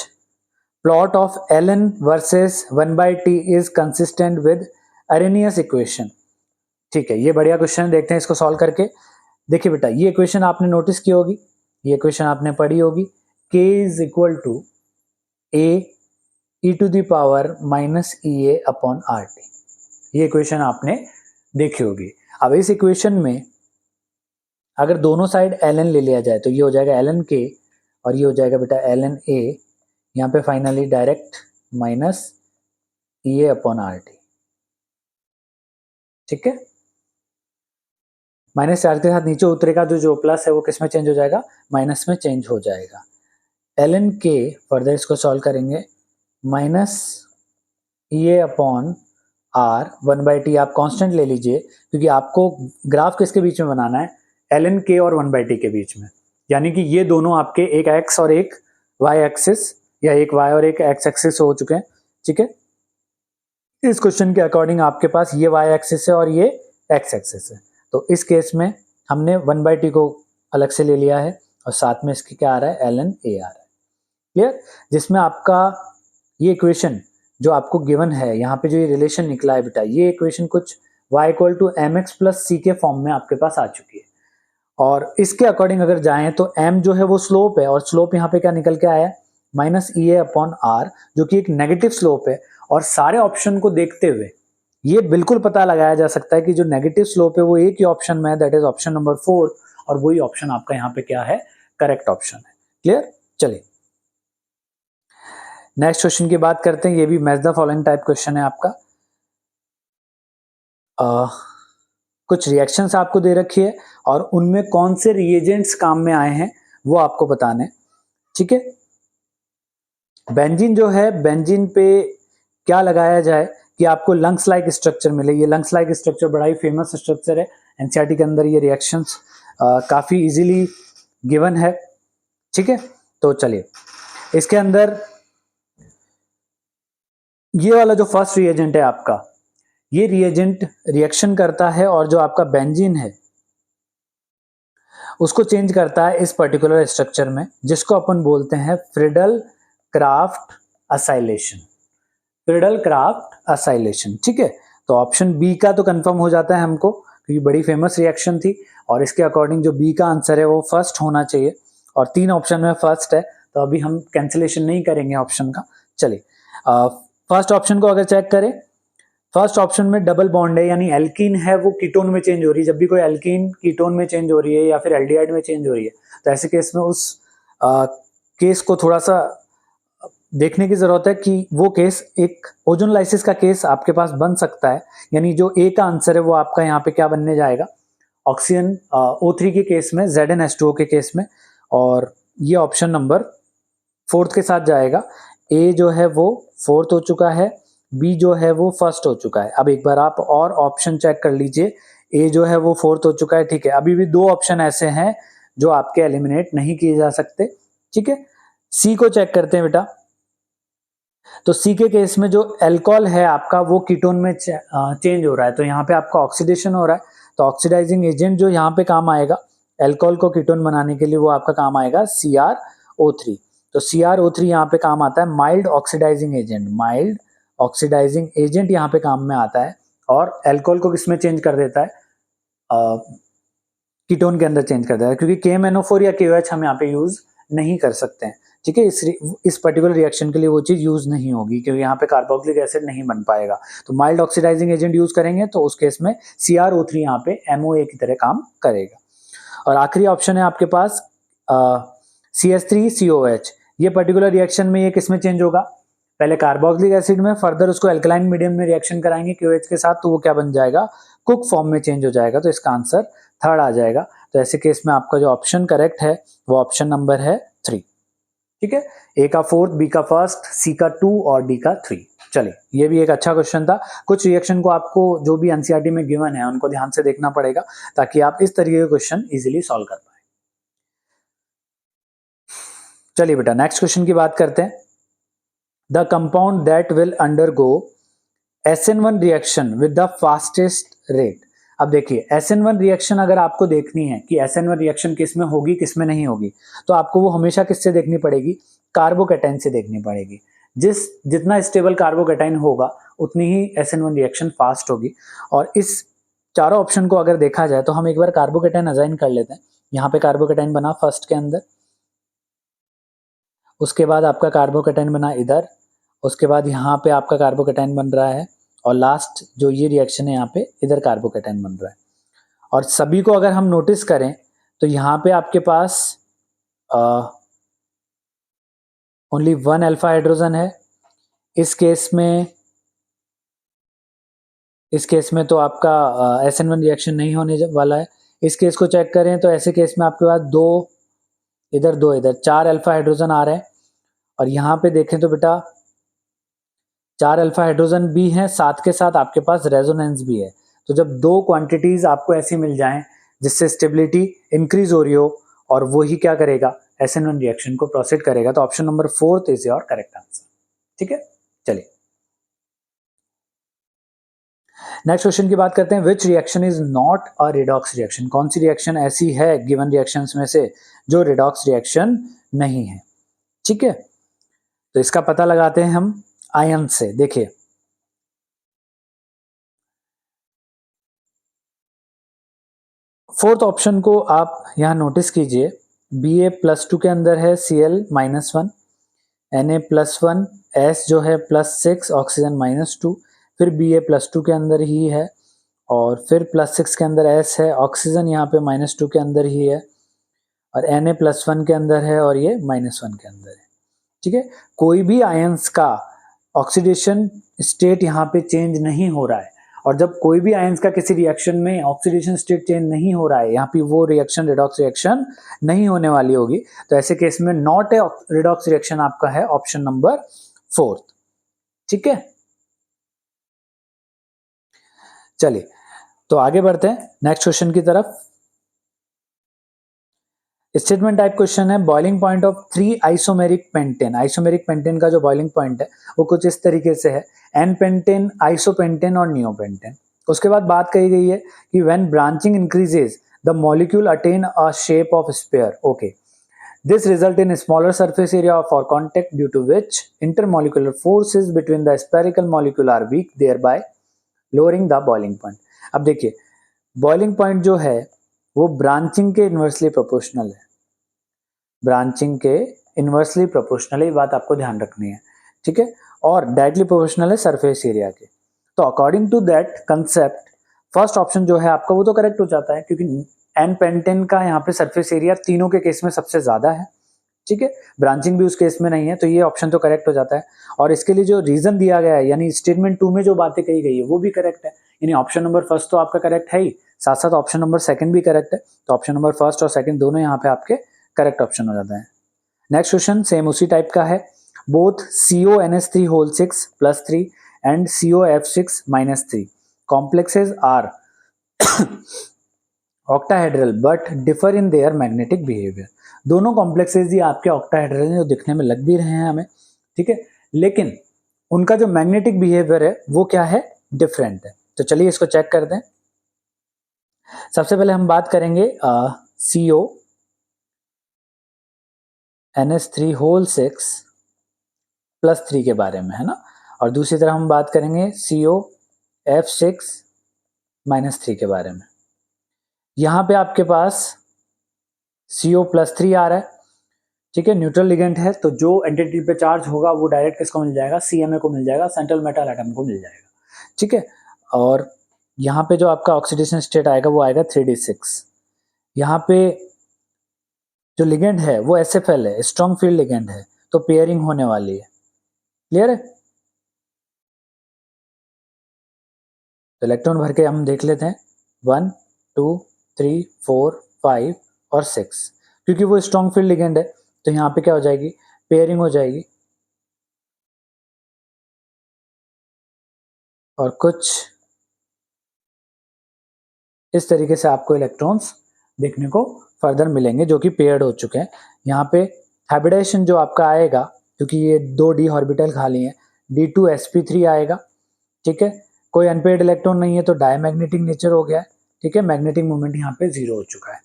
plot of ln versus 1/t is consistent with Arrhenius equation. ठीक है, ये बढ़िया क्वेश्चन है, देखते हैं इसको सॉल्व करके। देखिए बेटा, ये इक्वेशन आपने नोटिस की होगी, ये इक्वेशन आपने पढ़ी होगी, k is equal to a e to the power minus EA upon RT। ये इक्वेशन आपने देखी होगी। अब इस इक्वेशन में अगर दोनों साइड ln ले लिया जाए तो ये हो जाएगा ln k और ये हो जाएगा बेटा ln a, यहाँ पे finally direct minus EA upon RT। ठीक है, माइनस चार्ज के साथ नीचे उतरेगा, जो प्लस है वो किस में चेंज हो जाएगा, माइनस में चेंज हो जाएगा। ln k फर्दर इसको सॉल्व करेंगे, minus EA upon R 1/t आप कांस्टेंट ले लीजिए क्योंकि आपको ग्राफ किसके बीच में बनाना है, ln k और 1/t के बीच में, यानी कि ये दोनों आपके एक x और एक y एक्सिस या एक y और एक x एक्सिस हो चुके हैं। ठीक है, इस क्वेश्चन के अकॉर्डिंग आपके पास ये y एक्सिस है और ये x एक्सिस है। तो इस केस में हमने 1/t को अलग से ले लिया है और साथ में इसकी क्या आ रहा है, ln a आ रहा है। क्लियर, जिसमें आपका ये इक्वेशन जो आपको गिवन है, यहाँ पे जो ये रिलेशन निकला है बेटा, ये इक्वेशन कुछ y equal to mx plus c के फॉर्म में आपके पास आ चुकी है। और इसके अकॉर्डिंग अगर जाएं तो m जो है वो स्लोप है और स्लोप यहाँ पे क्या निकल के आया है, माइनस EA अपॉन R, जो कि एक नेगेटिव स्लोप है। और सारे ऑप्शन को देखते हुए ये बिल्कुल पता लगाया जा सकता है कि जो नेगेटिव स्लोप है वो एक ही ऑप्शन में है, दैट इज ऑप्शन नंबर 4, और वही ऑप्शन आपका यहाँ पे क्या है, करेक्ट ऑप्शन है। क्लियर, चलिए नेक्स्ट क्वेश्चन की बात करते हैं। ये भी match the following type question है आपका। कुछ रिएक्शंस आपको दे रखी है और उनमें कौन से रिएजेंट्स काम में आए हैं वो आपको बताने। ठीक है, बेंजीन जो है, बेंजीन पे क्या लगाया जाए कि आपको लंग्स लाइक स्ट्रक्चर मिले। ये लंग्स लाइक स्ट्रक्चर बड़ा ही फेमस स्ट्रक्चर है, एनसीईआरटी के अंदर ये रिएक्शंस काफी इजीली गिवन है। ठीक है, तो चलिए इसके अंदर ये वाला जो फर्स्ट रिएजेंट है आपका, ये रिएजेंट रिएक्शन करता है और जो आपका बेंजीन है उसको चेंज करता है इस पर्टिकुलर स्ट्रक्चर में, जिसको अपन बोलते हैं Friedel craft acylation. Friedel craft acylation. ठीक है, तो ऑप्शन बी का तो कंफर्म हो जाता है हमको क्योंकि बड़ी फेमस रिएक्शन थी और इसके अकॉर्डिंग जो बी का आंसर है वो फर्स्ट होना चाहिए और 3 ऑप्शन में फर्स्ट है, तो अभी हम कैंसिलेशन नहीं करेंगे ऑप्शन का। चलिए फर्स्ट ऑप्शन को अगर चेक करें, फर्स्ट ऑप्शन में डबल बॉन्ड है, यानी एल्कीन है वो कीटोन में चेंज हो रही है। जब भी कोई एल्कीन कीटोन में चेंज हो रही है या फिर एल्डिहाइड में चेंज हो रही है तो ऐसे केस में उस केस को थोड़ा सा देखने की जरूरत है कि वो केस एक ओजोन लाइसिस का केस आपके पास बन सकता है, यानी जो ए का आंसर है वो आपका यहाँ पे क्या बनने जाएगा, ऑक्सीजन O3 के केस में, ZnH2O के केस में, और ये ऑप्शन नंबर 4 के साथ जाएगा। ए जो है वो 4th हो चुका है, बी जो है वो फर्स्ट हो चुका है। अब एक बार आप और ऑप्शन चेक कर लीजिए, ए जो है वो 4th हो चुका है। ठीक है, अभी भी 2 ऑप्शन ऐसे हैं जो आपके एलिमिनेट नहीं किए जा सकते। ठीक है, सी को चेक करते हैं बेटा। तो सी के केस में जो अल्कोहल है आपका वो कीटोन में चेंज हो रहा है, तो यहाँ पे आपका ऑक्सीडेशन हो रहा है, तो ऑक्सीडाइजिंग एजेंट जो यहाँ पे काम आएगा अल्कोहल को कीटोन बनाने के लिए वो आपका काम आएगा CrO3। तो CrO3 यहाँ पे काम आता है mild oxidising agent, mild oxidising agent यहाँ पे काम में आता है और अल्कोहल को किसमें चेंज कर देता है, कीटोन के अंदर चेंज कर देता है, क्योंकि KMNO4 या KOH हम यहाँ पे यूज नहीं कर सकते हैं। ठीक है, इस पर्टिकुलर रिएक्शन के लिए वो चीज यूज नहीं होगी क्योंकि यहाँ पे कार्बोक्सिलिक एसिड नहीं बन पाएगा, तो माइल्ड ऑक्सीडाइजिंग एजेंट यूज करेंगे तो उस केस में CrO3 यहाँ पे MOA की तरह काम करेगा। और आखिरी ऑप्शन है आपके पास CH3COH। ये पर्टिकुलर रिएक्शन में ये किस में चेंज होगा, पहले कार्बोक्सिलिक एसिड में, फर्दर उसको एल्कलाइन मीडियम में रिएक्शन कराएंगे KOH के साथ, तो वो क्या बन जाएगा, कुक फॉर्म में चेंज हो जाएगा। तो इसका आंसर 3rd आ जाएगा। तो ऐसे केस में आपका जो ऑप्शन करेक्ट है वो ऑप्शन नंबर है 3। ठीक है, ए का फोर्थ, बी का फर्स्ट, सी का 2 और डी का 3। चलिए, ये भी एक अच्छा क्वेश्चन था। कुछ रिएक्शन को आपको जो भी एनसीईआरटी में गिवन है उनको ध्यान से देखना पड़ेगा ताकि आप इस तरीके के क्वेश्चन इजीली सॉल्व कर पाए। चलिए बेटा, नेक्स्ट क्वेश्चन की बात करते हैं। The compound that will undergo SN1 reaction with the fastest rate. अब देखिए, SN1 रिएक्शन अगर आपको देखनी है कि SN1 रिएक्शन किस में होगी किस में नहीं होगी, तो आपको वो हमेशा किससे देखनी पड़ेगी? कार्बोकैटायन से देखनी पड़ेगी। जितना स्टेबल कार्बोकैटायन होगा उतनी ही SN1 रिएक्शन फास्ट होगी। और इस चारों ऑप्शन को अगर देखा जाए तो हम एक बार कार्बोकैटायन असाइन कर लेते हैं। यहाँ पे कार्बोकैटायन बना फर्स्ट के अंदर, उसके बाद आपका कार्बोकैटायन बना इधर, उसके बाद यहाँ पे आपका कार्बोकैटायन बन रहा है, और लास्ट जो ये रिएक्शन है यहाँ पे इधर कार्बोकैटायन बन रहा है। और सभी को अगर हम नोटिस करें तो यहाँ पे आपके पास ओनली 1 अल्फा हाइड्रोजन है। इस केस में तो आपका SN1 रिएक्शन नहीं होने वाला है। इस केस को चेक करें तो ऐसे केस में आपके पास 2 इधर 4 अल्फा हाइड्रोजन आ रहे हैं। और यहाँ पे देखें तो बेटा 4 अल्फा हाइड्रोजन भी हैं, साथ के साथ आपके पास रेजोनेंस भी है। तो जब 2 क्वांटिटीज आपको ऐसी मिल जाएं जिससे स्टेबिलिटी इंक्रीज हो रही हो और वो ही क्या करेगा? SN1 रिएक्शन को प्रोसीड करेगा। तो option number 4 is your correct answer. ठीक है, चलिए नेक्स्ट क्वेश्चन की बात करते हैं। Which reaction is not a redox reaction? कौन सी रिएक्शन ऐसी है गिवन रिएक्शंस में से जो रिडॉक्स रिएक्शन नहीं है? ठीक है, तो इसका पता लगाते हैं हम आयन से। देखिए, फोर्थ ऑप्शन को आप यहां नोटिस कीजिए। Ba+2 के अंदर है Cl-1, Na+1, S जो है +6, ऑक्सीजन -2, फिर Ba+2 के अंदर ही है, और फिर +6 के अंदर S है, ऑक्सीजन यहाँ पे -2 के अंदर ही है, और Na+1 के अंदर है, और ये -1 के अंदर है। ठीक है, कोई भी आयंस का ऑक्सीडेशन स्टेट यहाँ पे चेंज नहीं हो रहा है। और जब कोई भी आयंस का किसी रिएक्शन में ऑक्सीडेशन स्टेट चेंज नहीं हो रहा है, यहाँ पे वो रिएक्शन रिडॉक्स रिएक्शन नहीं होने वाली होगी। तो ऐसे केस में नॉट ए रिडॉक्स रिएक्शन आपका है ऑप्शन नंबर 4। ठीक है, चलिए तो आगे बढ़ते हैं नेक्स्ट क्वेश्चन की तरफ। स्टेटमेंट टाइप क्वेश्चन है। Boiling point of 3 isomeric pentane. Isomeric pentane का जो बॉइलिंग पॉइंट है वो कुछ इस तरीके से है, एन पेंटेन, आइसोपेंटेन और नियोपेंटेन। उसके बाद बात कही गई है कि when branching increases the molecule attain a shape of sphere. Okay, this result in smaller surface area for contact due to which intermolecular forces between the spherical molecule are weak, thereby lowering the boiling point. अब देखिए, boiling point जो है वो branching के inversely proportional है। Branching के inversely proportional, ये बात आपको ध्यान रखनी है। ठीक है, और डायरेक्टली प्रोपोर्शनल है सरफेस एरिया के। तो according to that concept first option जो है आपका वो तो करेक्ट हो जाता है, क्योंकि एन पेंटेन का यहाँ पे सरफेस एरिया तीनों के केस में सबसे ज्यादा है। ठीक है, ब्रांचिंग भी उस केस में नहीं है, तो ये ऑप्शन तो करेक्ट हो जाता है। और इसके लिए जो रीजन दिया गया है, यानी स्टेटमेंट 2 में जो बातें कही गई है वो भी करेक्ट है। यानी ऑप्शन नंबर फर्स्ट तो आपका करेक्ट है ही, साथ साथ ऑप्शन नंबर सेकंड भी करेक्ट है। तो ऑप्शन नंबर फर्स्ट और सेकंड दोनों यहाँ पे आपके करेक्ट ऑप्शन हो जाता है। नेक्स्ट क्वेश्चन सेम उसी टाइप का है। Both CONS3(6+3) and COF6(-3) complexes are octahedral but differ in their magnetic behavior। दोनों कॉम्प्लेक्सेज ही आपके ऑक्टाहेड्रल हैं, जो दिखने में लग भी रहे हैं हमें। ठीक है, लेकिन उनका जो मैग्नेटिक बिहेवियर है वो क्या है? डिफरेंट है। तो चलिए इसको चेक करते हैं। सबसे पहले हम बात करेंगे CONS3(6+3) के बारे में, है ना। और दूसरी तरफ हम बात करेंगे COF6(-3) के बारे में। यहाँ पे आपके पास CO+3 आ रहा है। ठीक है, न्यूट्रल लिगेंड है, तो जो एंटिटी पे चार्ज होगा वो डायरेक्ट किसको मिल जाएगा? CMA को मिल जाएगा, सेंट्रल मेटल एटम को मिल जाएगा। ठीक है, और यहाँ पे जो आपका ऑक्सीडेशन स्टेट आएगा वो आएगा 3D6। यहाँ पे जो लिगेंड है वो SFL है, स्ट्रॉन्ग फील्ड लिगेंड है, तो पेयरिंग होने वाली है। क्लियर है? तो इलेक्ट्रॉन भर के हम देख लेते हैं 1 2 3 4 5 और 6। क्योंकि वो स्ट्रॉन्ग फील्ड लिगेंड है तो यहाँ पे क्या हो जाएगी? पेयरिंग हो जाएगी और कुछ इस तरीके से आपको इलेक्ट्रॉन्स देखने को फर्दर मिलेंगे जो कि पेयर्ड हो चुके हैं। यहाँ पे हाइब्रिडाइजेशन जो आपका आएगा, क्योंकि ये 2 d ऑर्बिटल खाली हैं, D2sp3 आएगा, ठीक है। कोई अनपेयर्ड इलेक्ट्रॉन नहीं है तो डायमैग्नेटिक नेचर हो गया है, ठीक है। मैग्नेटिक मोमेंट यहाँ पे 0 हो चुका है।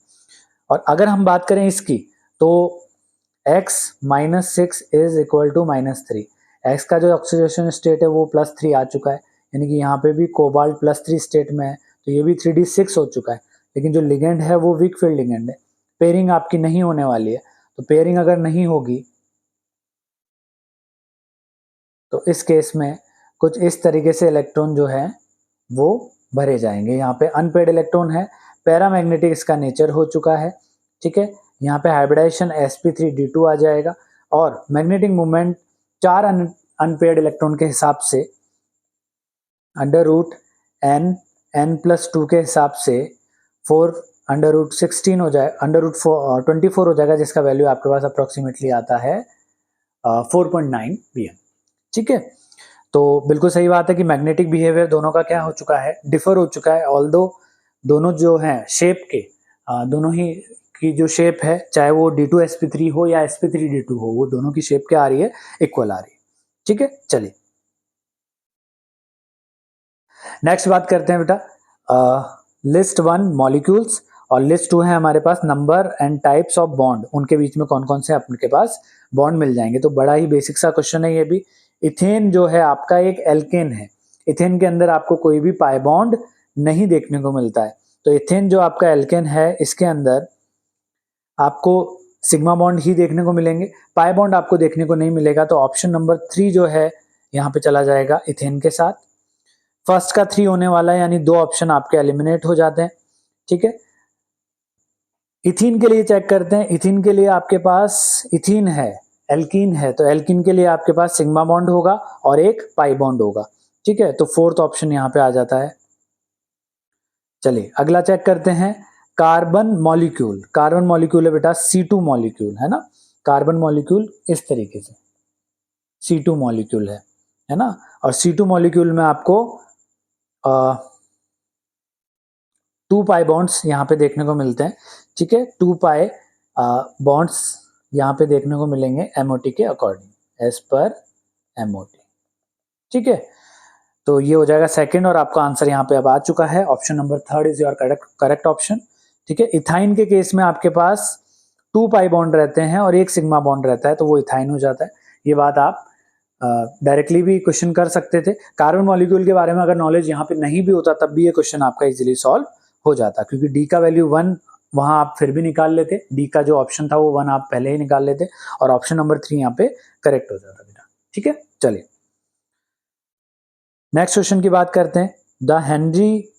और अगर हम बात करें इसकी तो x -6 is equal to -3, x का जो ऑक्सीडेशन स्टेट है वो +3 आ चुका है, यानी कि यहाँ पे भी कोबाल्ट +3 स्टेट में है, तो ये भी 3d6 हो चुका है। लेकिन जो लिगेंड है वो वीक फील्ड लिगेंड है, पेयरिंग आपकी नहीं होने वाली है। तो पेयरिंग अगर नहीं होगी तो इस केस में कुछ इस तरीके से इलेक्ट्रॉन जो है वो भरे जाएंगे। यहाँ पे अनपेयर्ड इलेक्ट्रॉन है, पैरामैग्नेटिक इसका नेचर हो चुका है, ठीक है। यहाँ पे हाइब्रिडाइजेशन sp3d2 आ जाएगा और मैग्नेटिक मूवमेंट 4 अनपेयर्ड इलेक्ट्रॉन के हिसाब से √n+2 के हिसाब से 4√16 हो जाए, √24 हो जाएगा, जिसका वैल्यू आपके पास अप्रोक्सीमेटली आता है 4.9 pm, ठीक है। तो बिल्कुल सही बात है कि मैग्नेटिक बिहेवियर दोनों का क्या हो चुका है, डिफर हो चुका है। ऑल्दो दोनों जो हैं शेप के, दोनों ही की जो शेप है, चाहे वो D2sp3 हो या sp3d2 हो, वो दोनों की शेप क्या आ रही है, इक्वल आ रही है, ठीक है। चलिए नेक्स्ट बात करते हैं बेटा, लिस्ट 1 मॉलिक्यूल्स और लिस्ट 2 है हमारे पास number and types of bond, उनके बीच में कौन कौन से आपके पास बॉन्ड मिल जाएंगे। तो बड़ा ही बेसिक सा क्वेश्चन है ये भी। इथेन जो है आपका एक एल्केन है, इथेन के अंदर आपको कोई भी पाई बॉन्ड नहीं देखने को मिलता है। तो इथेन जो आपका एल्केन है इसके अंदर आपको सिग्मा बॉन्ड ही देखने को मिलेंगे, पाई बॉन्ड आपको देखने को नहीं मिलेगा। तो ऑप्शन नंबर 3 जो है यहाँ पे चला जाएगा इथेन के साथ। फर्स्ट का 3 होने वाला है, यानी 2 ऑप्शन आपके एलिमिनेट हो जाते हैं, ठीक है। इथीन के लिए चेक करते हैं। इथीन के लिए आपके पास इथीन है, एल्कीन है, तो एल्कीन के लिए आपके पास सिग्मा बॉन्ड होगा और एक पाई बॉन्ड होगा, ठीक है। तो फोर्थ ऑप्शन यहाँ पे आ जाता है। चलिए अगला चेक करते हैं, कार्बन मॉलिक्यूल। कार्बन मॉलिक्यूल है बेटा C2 मॉलिक्यूल, है ना। कार्बन मॉलिक्यूल इस तरीके से C2 मॉलिक्यूल है ना। और C2 मॉलिक्यूल में आपको 2 पाई बॉन्ड्स यहाँ पे देखने को मिलते हैं, ठीक है। 2 पाई बॉन्ड्स यहाँ पे देखने को मिलेंगे MOT के अकॉर्डिंग, एज पर MOT, ठीक है। तो ये हो जाएगा सेकंड और आपका आंसर यहाँ पे अब आ चुका है। Option number 3 is your correct option, ठीक है। इथाइन के केस में आपके पास 2 पाई बॉन्ड रहते हैं और एक सिग्मा बॉन्ड रहता है, तो वो इथाइन हो जाता है। ये बात आप डायरेक्टली भी क्वेश्चन कर सकते थे। कार्बन मॉलिक्यूल के बारे में अगर नॉलेज यहाँ पे नहीं भी होता तब भी ये क्वेश्चन आपका इजीली सॉल्व हो जाता, क्योंकि डी का वैल्यू 1 वहां आप फिर भी निकाल लेते, डी का जो ऑप्शन था वो 1 आप पहले ही निकाल लेते और ऑप्शन नंबर 3 यहाँ पे करेक्ट हो जाता बेटा, ठीक है। चलिए नेक्स्ट क्वेश्चन की बात करते हैं। The Henry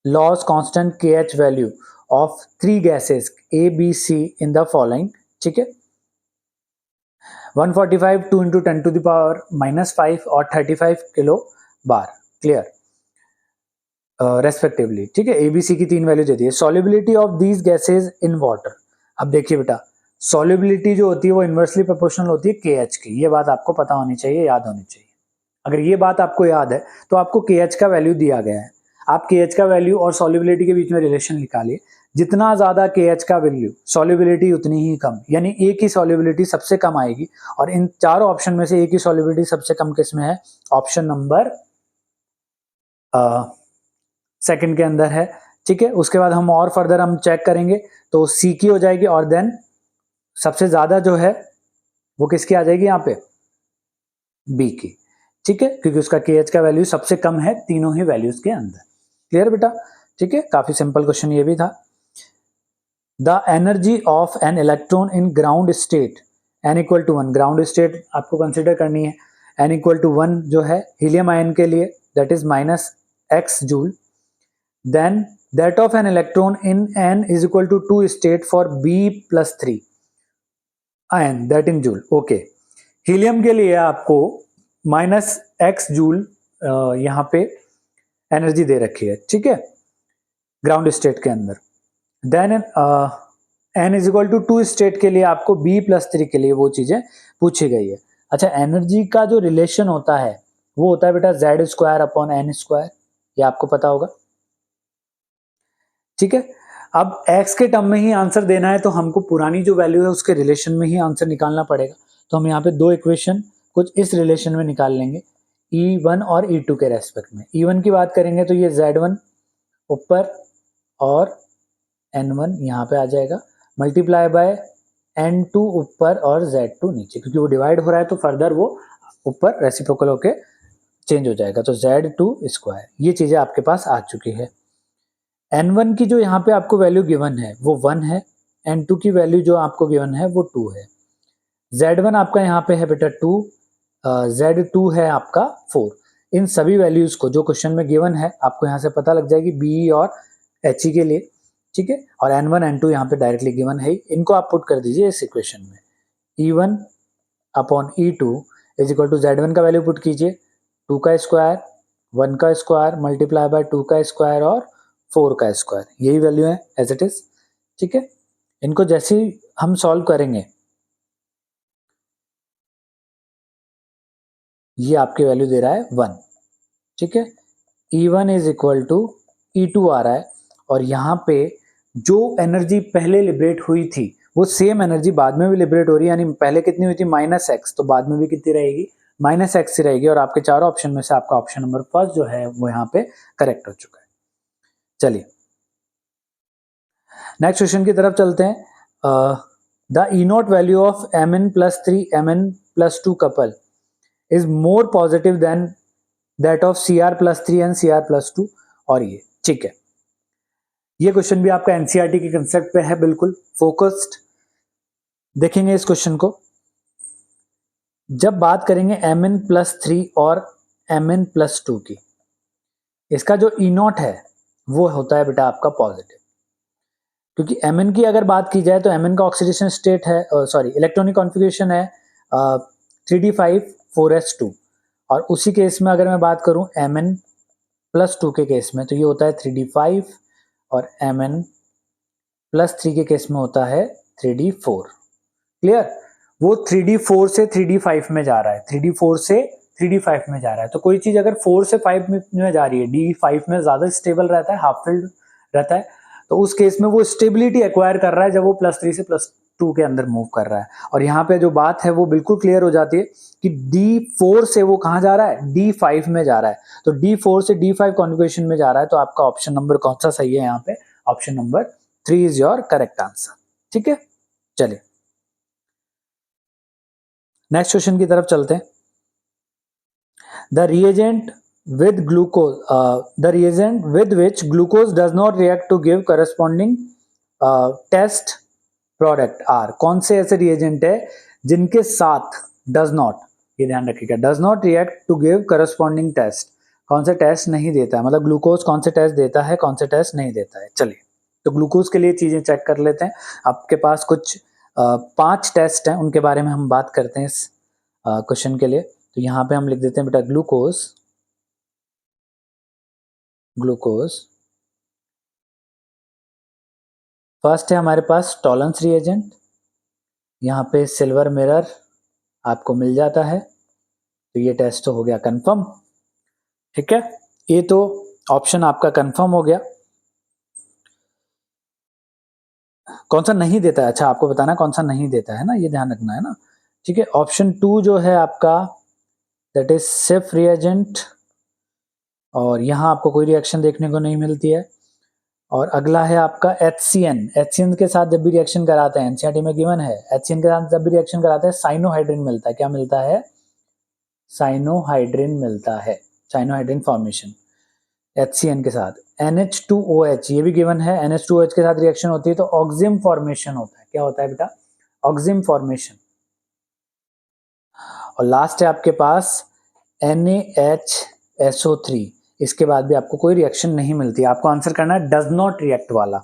loss constant KH value of 3 gases ABC in the following, ठीक है। 145, 2 × 10⁻⁻5 और 35 किलो बार क्लियर रेस्पेक्टिवली, ठीक है। ABC की 3 वैल्यू दे दी है। Solubility of these gases in water. अब देखिए बेटा, सॉल्युबिलिटी जो होती है वो इनवर्सली प्रोपोर्शनल होती है KH की, ये बात आपको पता होनी चाहिए, याद होनी चाहिए। अगर ये बात आपको याद है तो आपको KH का वैल्यू दिया गया है, आप KH का वैल्यू और सॉल्युबिलिटी के बीच में रिलेशन निकालिए। जितना ज्यादा KH का वैल्यू, सॉल्युबिलिटी उतनी ही कम, यानी A की सॉल्युबिलिटी सबसे कम आएगी। और इन चारों ऑप्शन में से A की सॉल्युबिलिटी सबसे कम किसमें है, ऑप्शन नंबर सेकंड के अंदर है, ठीक है। उसके बाद हम और फर्दर हम चेक करेंगे तो C की हो जाएगी और देन सबसे ज्यादा जो है वो किसकी आ जाएगी यहाँ पे, B की, ठीक है, क्योंकि उसका KH का वैल्यू सबसे कम है तीनों ही वैल्यूज के अंदर। क्लियर बेटा, ठीक है। काफी सिंपल क्वेश्चन ये भी था। The energy of an electron in ground state n = 1, ground state आपको कंसिडर करनी है। n = 1 जो है हीलियम आयन के लिए that is -x joule. Then that of an electron in n = 2 state for B+3 ion that in joule. Okay, helium के लिए आपको -x जूल यहाँ पे एनर्जी दे रखी है, ठीक है, ग्राउंड स्टेट के अंदर। Then n is equal to 2 state के लिए आपको B+3 के लिए वो चीजें पूछी गई है। अच्छा, एनर्जी का जो रिलेशन होता है वो होता है बेटा Z² / n², ये आपको पता होगा। ठीक है, अब x के टर्म में ही आंसर देना है तो हमको पुरानी जो वैल्यू है उसके रिलेशन में ही आंसर निकालना पड़ेगा। तो हम यहाँ पे दो इक्वेशन कुछ इस रिलेशन में निकाल लेंगे, E1 और E2 के रेस्पेक्ट में। E1 की बात करेंगे तो ये Z1 ऊपर और N1 यहाँ पे आ जाएगा, मल्टीप्लाई बाय N2 ऊपर और Z2 नीचे, क्योंकि वो डिवाइड हो रहा है तो फर्दर वो ऊपर रेसिप्रोकल होके चेंज हो जाएगा। तो Z2², ये चीजें आपके पास आ चुकी है। N1 की जो यहाँ पे आपको वैल्यू गिवन है वो 1 है, N2 की वैल्यू जो आपको गिवन है वो 2 है। Z1 आपका यहाँ पे है बेटा 2, Z2 है आपका 4। इन सभी वैल्यूज को जो क्वेश्चन में गिवन है आपको यहाँ से पता लग जाएगी BE और HE के लिए। ठीक है, और N1 N2 यहाँ पे डायरेक्टली गिवन है, इनको आप पुट कर दीजिए इस इक्वेशन में। E1 upon E2 is equal to Z1 का वैल्यू पुट कीजिए 2 का स्क्वायर, 1 का स्क्वायर मल्टीप्लाई बाय 2 का स्क्वायर और 4 का स्क्वायर, यही वैल्यू है एज इट इज। ठीक है, इनको जैसे ही हम सॉल्व करेंगे ये आपकी वैल्यू दे रहा है 1। ठीक है, E1 is equal to E2 आ रहा है, और यहाँ पे जो एनर्जी पहले लिबरेट हुई थी वो सेम एनर्जी बाद में भी लिबरेट हो रही है, यानी पहले कितनी हुई थी -x, तो बाद में भी कितनी रहेगी -x ही रहेगी, और आपके चारों ऑप्शन में से आपका ऑप्शन नंबर फर्स्ट जो है वो यहाँ पे करेक्ट हो चुका है। चलिए नेक्स्ट क्वेश्चन की तरफ चलते हैं। The E0 value of Mn+3 Mn+2 couple is more positive than that of Cr+3 and Cr+2, और ये ठीक है, ये क्वेश्चन भी आपका एनसीईआरटी के कंसेप्ट पे है, बिल्कुल फोकस्ड। देखेंगे इस क्वेश्चन को, जब बात करेंगे Mn+3 और Mn+2 की, इसका जो E0 है वो होता है बेटा आपका पॉजिटिव, क्योंकि Mn की अगर बात की जाए तो Mn का ऑक्सीडेशन स्टेट है, सॉरी इलेक्ट्रॉनिक कॉन्फ़िगरेशन है 3d5 4s2, और उसी केस में अगर मैं बात करूं Mn+2 के केस में तो ये होता है 3d5, और Mn+3 के केस में होता है 3d4। क्लियर, वो 3d4 से 3d5 में जा रहा है, 3d4 से 3d5 में जा रहा है। तो कोई चीज अगर 4 से 5 में जा रही है, d5 में ज्यादा स्टेबल रहता है, हाफ फिल्ड रहता है, तो उस केस में वो स्टेबिलिटी एक्वायर कर रहा है जब वो +3 से +2 के अंदर मूव कर रहा है। और यहाँ पे जो बात है वो बिल्कुल क्लियर हो जाती है कि d4 से वो कहाँ जा रहा है, d5 में जा रहा है। तो d4 से d5 कॉन्जुगेशन में जा रहा है, तो आपका ऑप्शन नंबर कौन सा सही है यहाँ पे, option number 3 is your correct answer. ठीक है, चलिए नेक्स्ट क्वेश्चन की तरफ चलते हैं। The reagent with glucose the reagent with which glucose does not react to give corresponding test product are, कौन से ऐसे reagent है जिनके साथ does not, ये ध्यान रखिएगा, does not react to give corresponding test, कौन से टेस्ट नहीं देता है, मतलब ग्लूकोज कौन से टेस्ट देता है, कौन से टेस्ट नहीं देता है। चलिए तो ग्लूकोज के लिए चीजें चेक कर लेते हैं। आपके पास कुछ 5 टेस्ट हैं, उनके बारे में हम बात करते हैं इस क्वेश्चन के लिए। तो यहाँ पे हम लिख देते हैं बेटा ग्लूकोज फर्स्ट है हमारे पास टॉलरेंस रिएजेंट, यहाँ पे सिल्वर मिरर आपको मिल जाता है, तो ये टेस्ट तो हो गया कंफर्म। ठीक है, ये तो ऑप्शन आपका कंफर्म हो गया। कौन सा नहीं देता है, अच्छा आपको बताना कौन सा नहीं देता है ना, ये ध्यान रखना है ना। ठीक है, ऑप्शन 2 जो है आपका दैट इज सिफ रिएजेंट, और यहाँ आपको कोई रिएक्शन देखने को नहीं मिलती है। और अगला है आपका HCN के साथ जब भी रिएक्शन कराते हैं, एनसीईआरटी में गिवन है, HCN के साथ जब भी रिएक्शन कराते हैं साइनोहाइड्रिन मिलता है। क्या मिलता है, साइनोहाइड्रिन मिलता है, साइनोहाइड्रिन फॉर्मेशन HCN के साथ। NH2OH ये भी गिवन है, NH2OH के साथ रिएक्शन होती है तो ऑक्सिम फॉर्मेशन होता है। क्या होता है बेटा, ऑक्सिम फॉर्मेशन। और लास्ट है आपके पास NaHSO3, इसके बाद भी आपको कोई रिएक्शन नहीं मिलती। आपको आंसर करना है डज नॉट रिएक्ट वाला।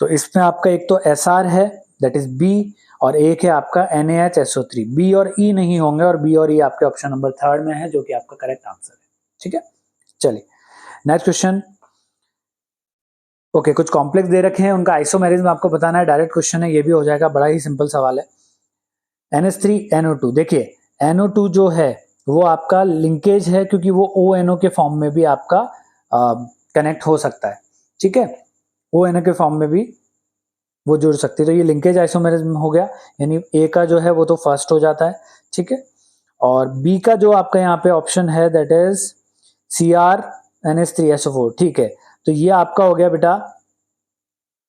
तो इसमें आपका एक तो SR है दैट इज B, और एक है आपका NaHSO3। B और E नहीं होंगे, और B और E आपके ऑप्शन नंबर 3 में है, जो कि आपका करेक्ट आंसर है। ठीक है, चलिए नेक्स्ट क्वेश्चन। ओके, कुछ कॉम्प्लेक्स दे रखे हैं, उनका आइसोमेरिज्म आपको बताना है, डायरेक्ट क्वेश्चन है, ये भी हो जाएगा, बड़ा ही सिंपल सवाल है। NH3NO2, देखिए NO2 जो है वो आपका लिंकेज है, क्योंकि वो ONO के फॉर्म में भी आपका कनेक्ट हो सकता है, ठीक है, ONO के फॉर्म में भी वो जुड़ सकती है, तो ये लिंकेज आइसोमेरिज्म हो गया, यानी A का जो है वो तो फर्स्ट हो जाता है, ठीक है। और B का जो आपका यहाँ पे ऑप्शन है दैट इज CrNH3SO4, ठीक है, तो ये आपका हो गया बेटा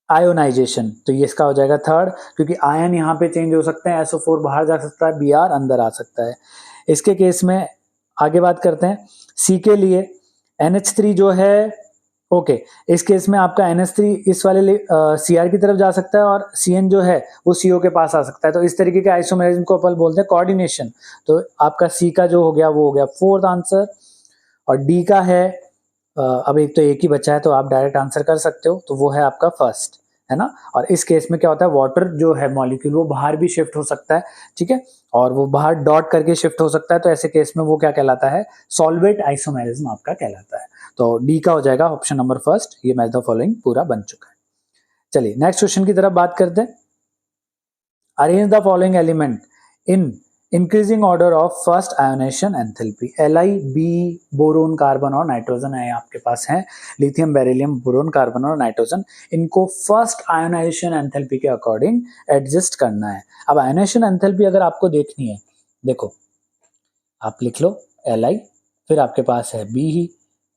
आयोनाइजेशन, तो ये इसका हो जाएगा थर्ड, क्योंकि आयन यहाँ पे चेंज हो सकते हैं, SO4 बाहर जा सकता है, Br अंदर आ सकता है। इसके केस में आगे बात करते हैं, C के लिए NH3 जो है, ओके, इस केस में आपका NH3 इस वाले Cr की तरफ जा सकता है, और Cn जो है वो CO के पास आ सकता है, तो इस तरीके के आइसोमेरिज्म को अपन बोलते हैं कोऑर्डिनेशन। तो आपका C का जो हो गया वो हो गया फोर्थ आंसर, और D का है अब एक तो एक ही बचा है, तो आप डायरेक्ट आंसर कर सकते हो, तो वो है आपका फर्स्ट, है ना। और इस केस में क्या होता है, वाटर जो है मॉलिक्यूल वो बाहर भी शिफ्ट हो सकता है, ठीक है, और वो बाहर डॉट करके शिफ्ट हो सकता है, तो ऐसे केस में वो क्या कहलाता है, सॉल्वेट आइसोमेरिज्म आपका कहलाता है। तो डी का हो जाएगा ऑप्शन नंबर फर्स्ट, ये मैच द फॉलोइंग पूरा बन चुका है। चलिए नेक्स्ट क्वेश्चन की तरफ बात करते हैं। Arrange the following element in increasing order of first ionization enthalpy. Li, B, boron, carbon और नाइट्रोजन है आपके पास है, लिथियम, बेरिलियम, बोरोन, कार्बन और नाइट्रोजन, इनको फर्स्ट आयोनाइजेशन एंथैल्पी के अकॉर्डिंग एडजस्ट करना है। अब आयोनाइजेशन एंथैल्पी अगर आपको देखनी है, देखो आप लिख लो Li, फिर आपके पास है B ही,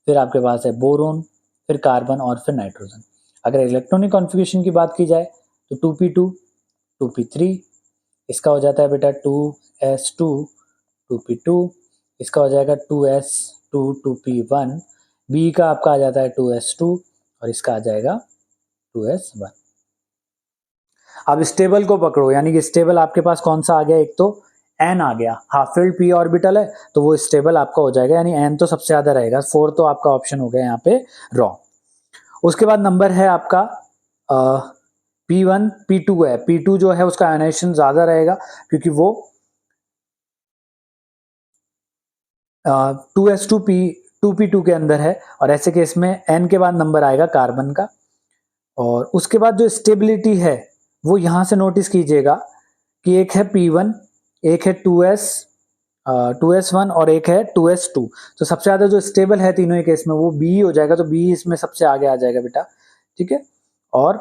फिर आपके पास है बोरोन, फिर कार्बन और फिर नाइट्रोजन। अगर इलेक्ट्रॉनिक कॉन्फ़िगरेशन की बात की जाए तो 2p2 2p3, इसका हो जाता है बेटा 2s2 2p2, इसका हो जाएगा 2s2 2p1, B का आपका आ जाता है 2s2 और इसका आ जाएगा 2s1। अब स्टेबल को पकड़ो, यानी कि स्टेबल आपके पास कौन सा आ गया, एक तो n आ गया, हाफ फिल्ड p ऑर्बिटल है, तो वो स्टेबल आपका हो जाएगा, यानी n तो सबसे ज्यादा रहेगा, 4 तो आपका ऑप्शन हो गया यहाँ पे रॉन्ग। उसके बाद नंबर है आपका P1 P2 है, P2 जो है उसका आयोनाइजेशन ज्यादा रहेगा, क्योंकि वो 2s2p2p2 के अंदर है, और ऐसे केस में n के बाद नंबर आएगा कार्बन का। और उसके बाद जो स्टेबिलिटी है वो यहां से नोटिस कीजिएगा कि एक है P1, एक है 2s1 और एक है 2s2, तो सबसे ज्यादा जो स्टेबल है तीनों ही केस में वो B हो जाएगा, तो B इसमें सबसे आगे आ जाएगा बेटा, ठीक है। और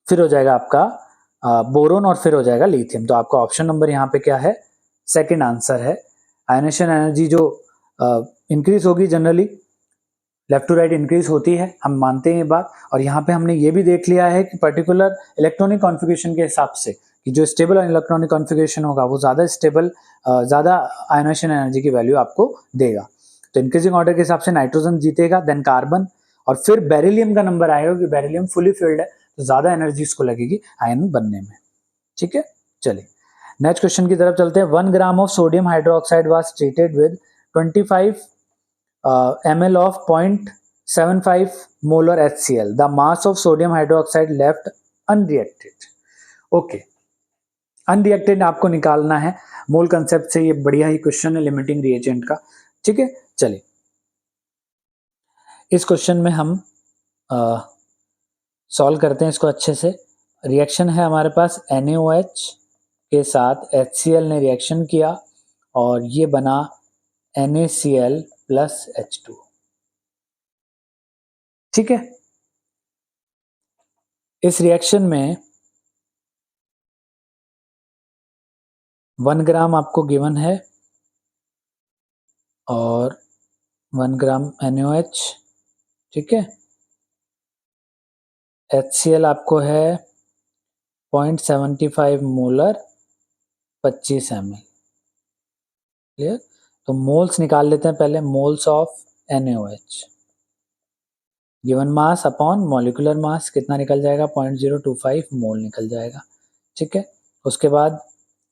फिर हो जाएगा आपका बोरोन, और फिर हो जाएगा लिथियम। तो आपका ऑप्शन नंबर यहाँ पे क्या है, सेकंड आंसर है। आयनेशन एनर्जी जो इंक्रीज होगी, generally left to right increase होती है, हम मानते हैं ये बात, और यहाँ पे हमने ये भी देख लिया है कि पर्टिकुलर इलेक्ट्रॉनिक कॉन्फ़िगरेशन के हिसाब से कि जो स्टेबल इलेक्ट्रॉनिक कॉन्फ़िगरेशन होगा वो ज़्यादा स्टेबल, ज़्यादा आयनेशन एनर्जी की वैल्यू आपको देगा। तो इंक्रीजिंग ऑर्डर के हिसाब से नाइट्रोजन जीतेगा, देन कार्बन, और फिर बेरिलियम का नंबर आएगा, क्योंकि बेरिलियम फुली फिल्ड है, तो ज़्यादा एनर्जी इसको लगेगी आयन बनने में, ठीक है। चलिए नेक्स्ट क्वेश्चन की तरफ चलते हैं। 1 gram of sodium hydroxide was treated with 25 ml of 0.75 molar HCl. The mass of sodium hydroxide left unreacted. Okay, unreacted आपको निकालना है मोल कंसेप्ट से, ये बढ़िया ही क्वेश्चन है लिमिटिंग रिएजेंट का, ठीक है। चलिए इस क्वेश्चन में हम सॉल्व करते हैं इसको अच्छे से। रिएक्शन है हमारे पास NaOH के साथ HCl ने रिएक्शन किया, और ये बना NaCl प्लस H2, ठीक है। इस रिएक्शन में 1 ग्राम आपको गिवन है, और 1 ग्राम NaOH, ठीक है। HCl आपको है 0.75 मोलर 25 ml, क्लियर। तो मोल्स निकाल लेते हैं पहले, moles of NaOH given mass upon molecular mass कितना निकल जाएगा, 0.025 मोल निकल जाएगा, ठीक है। उसके बाद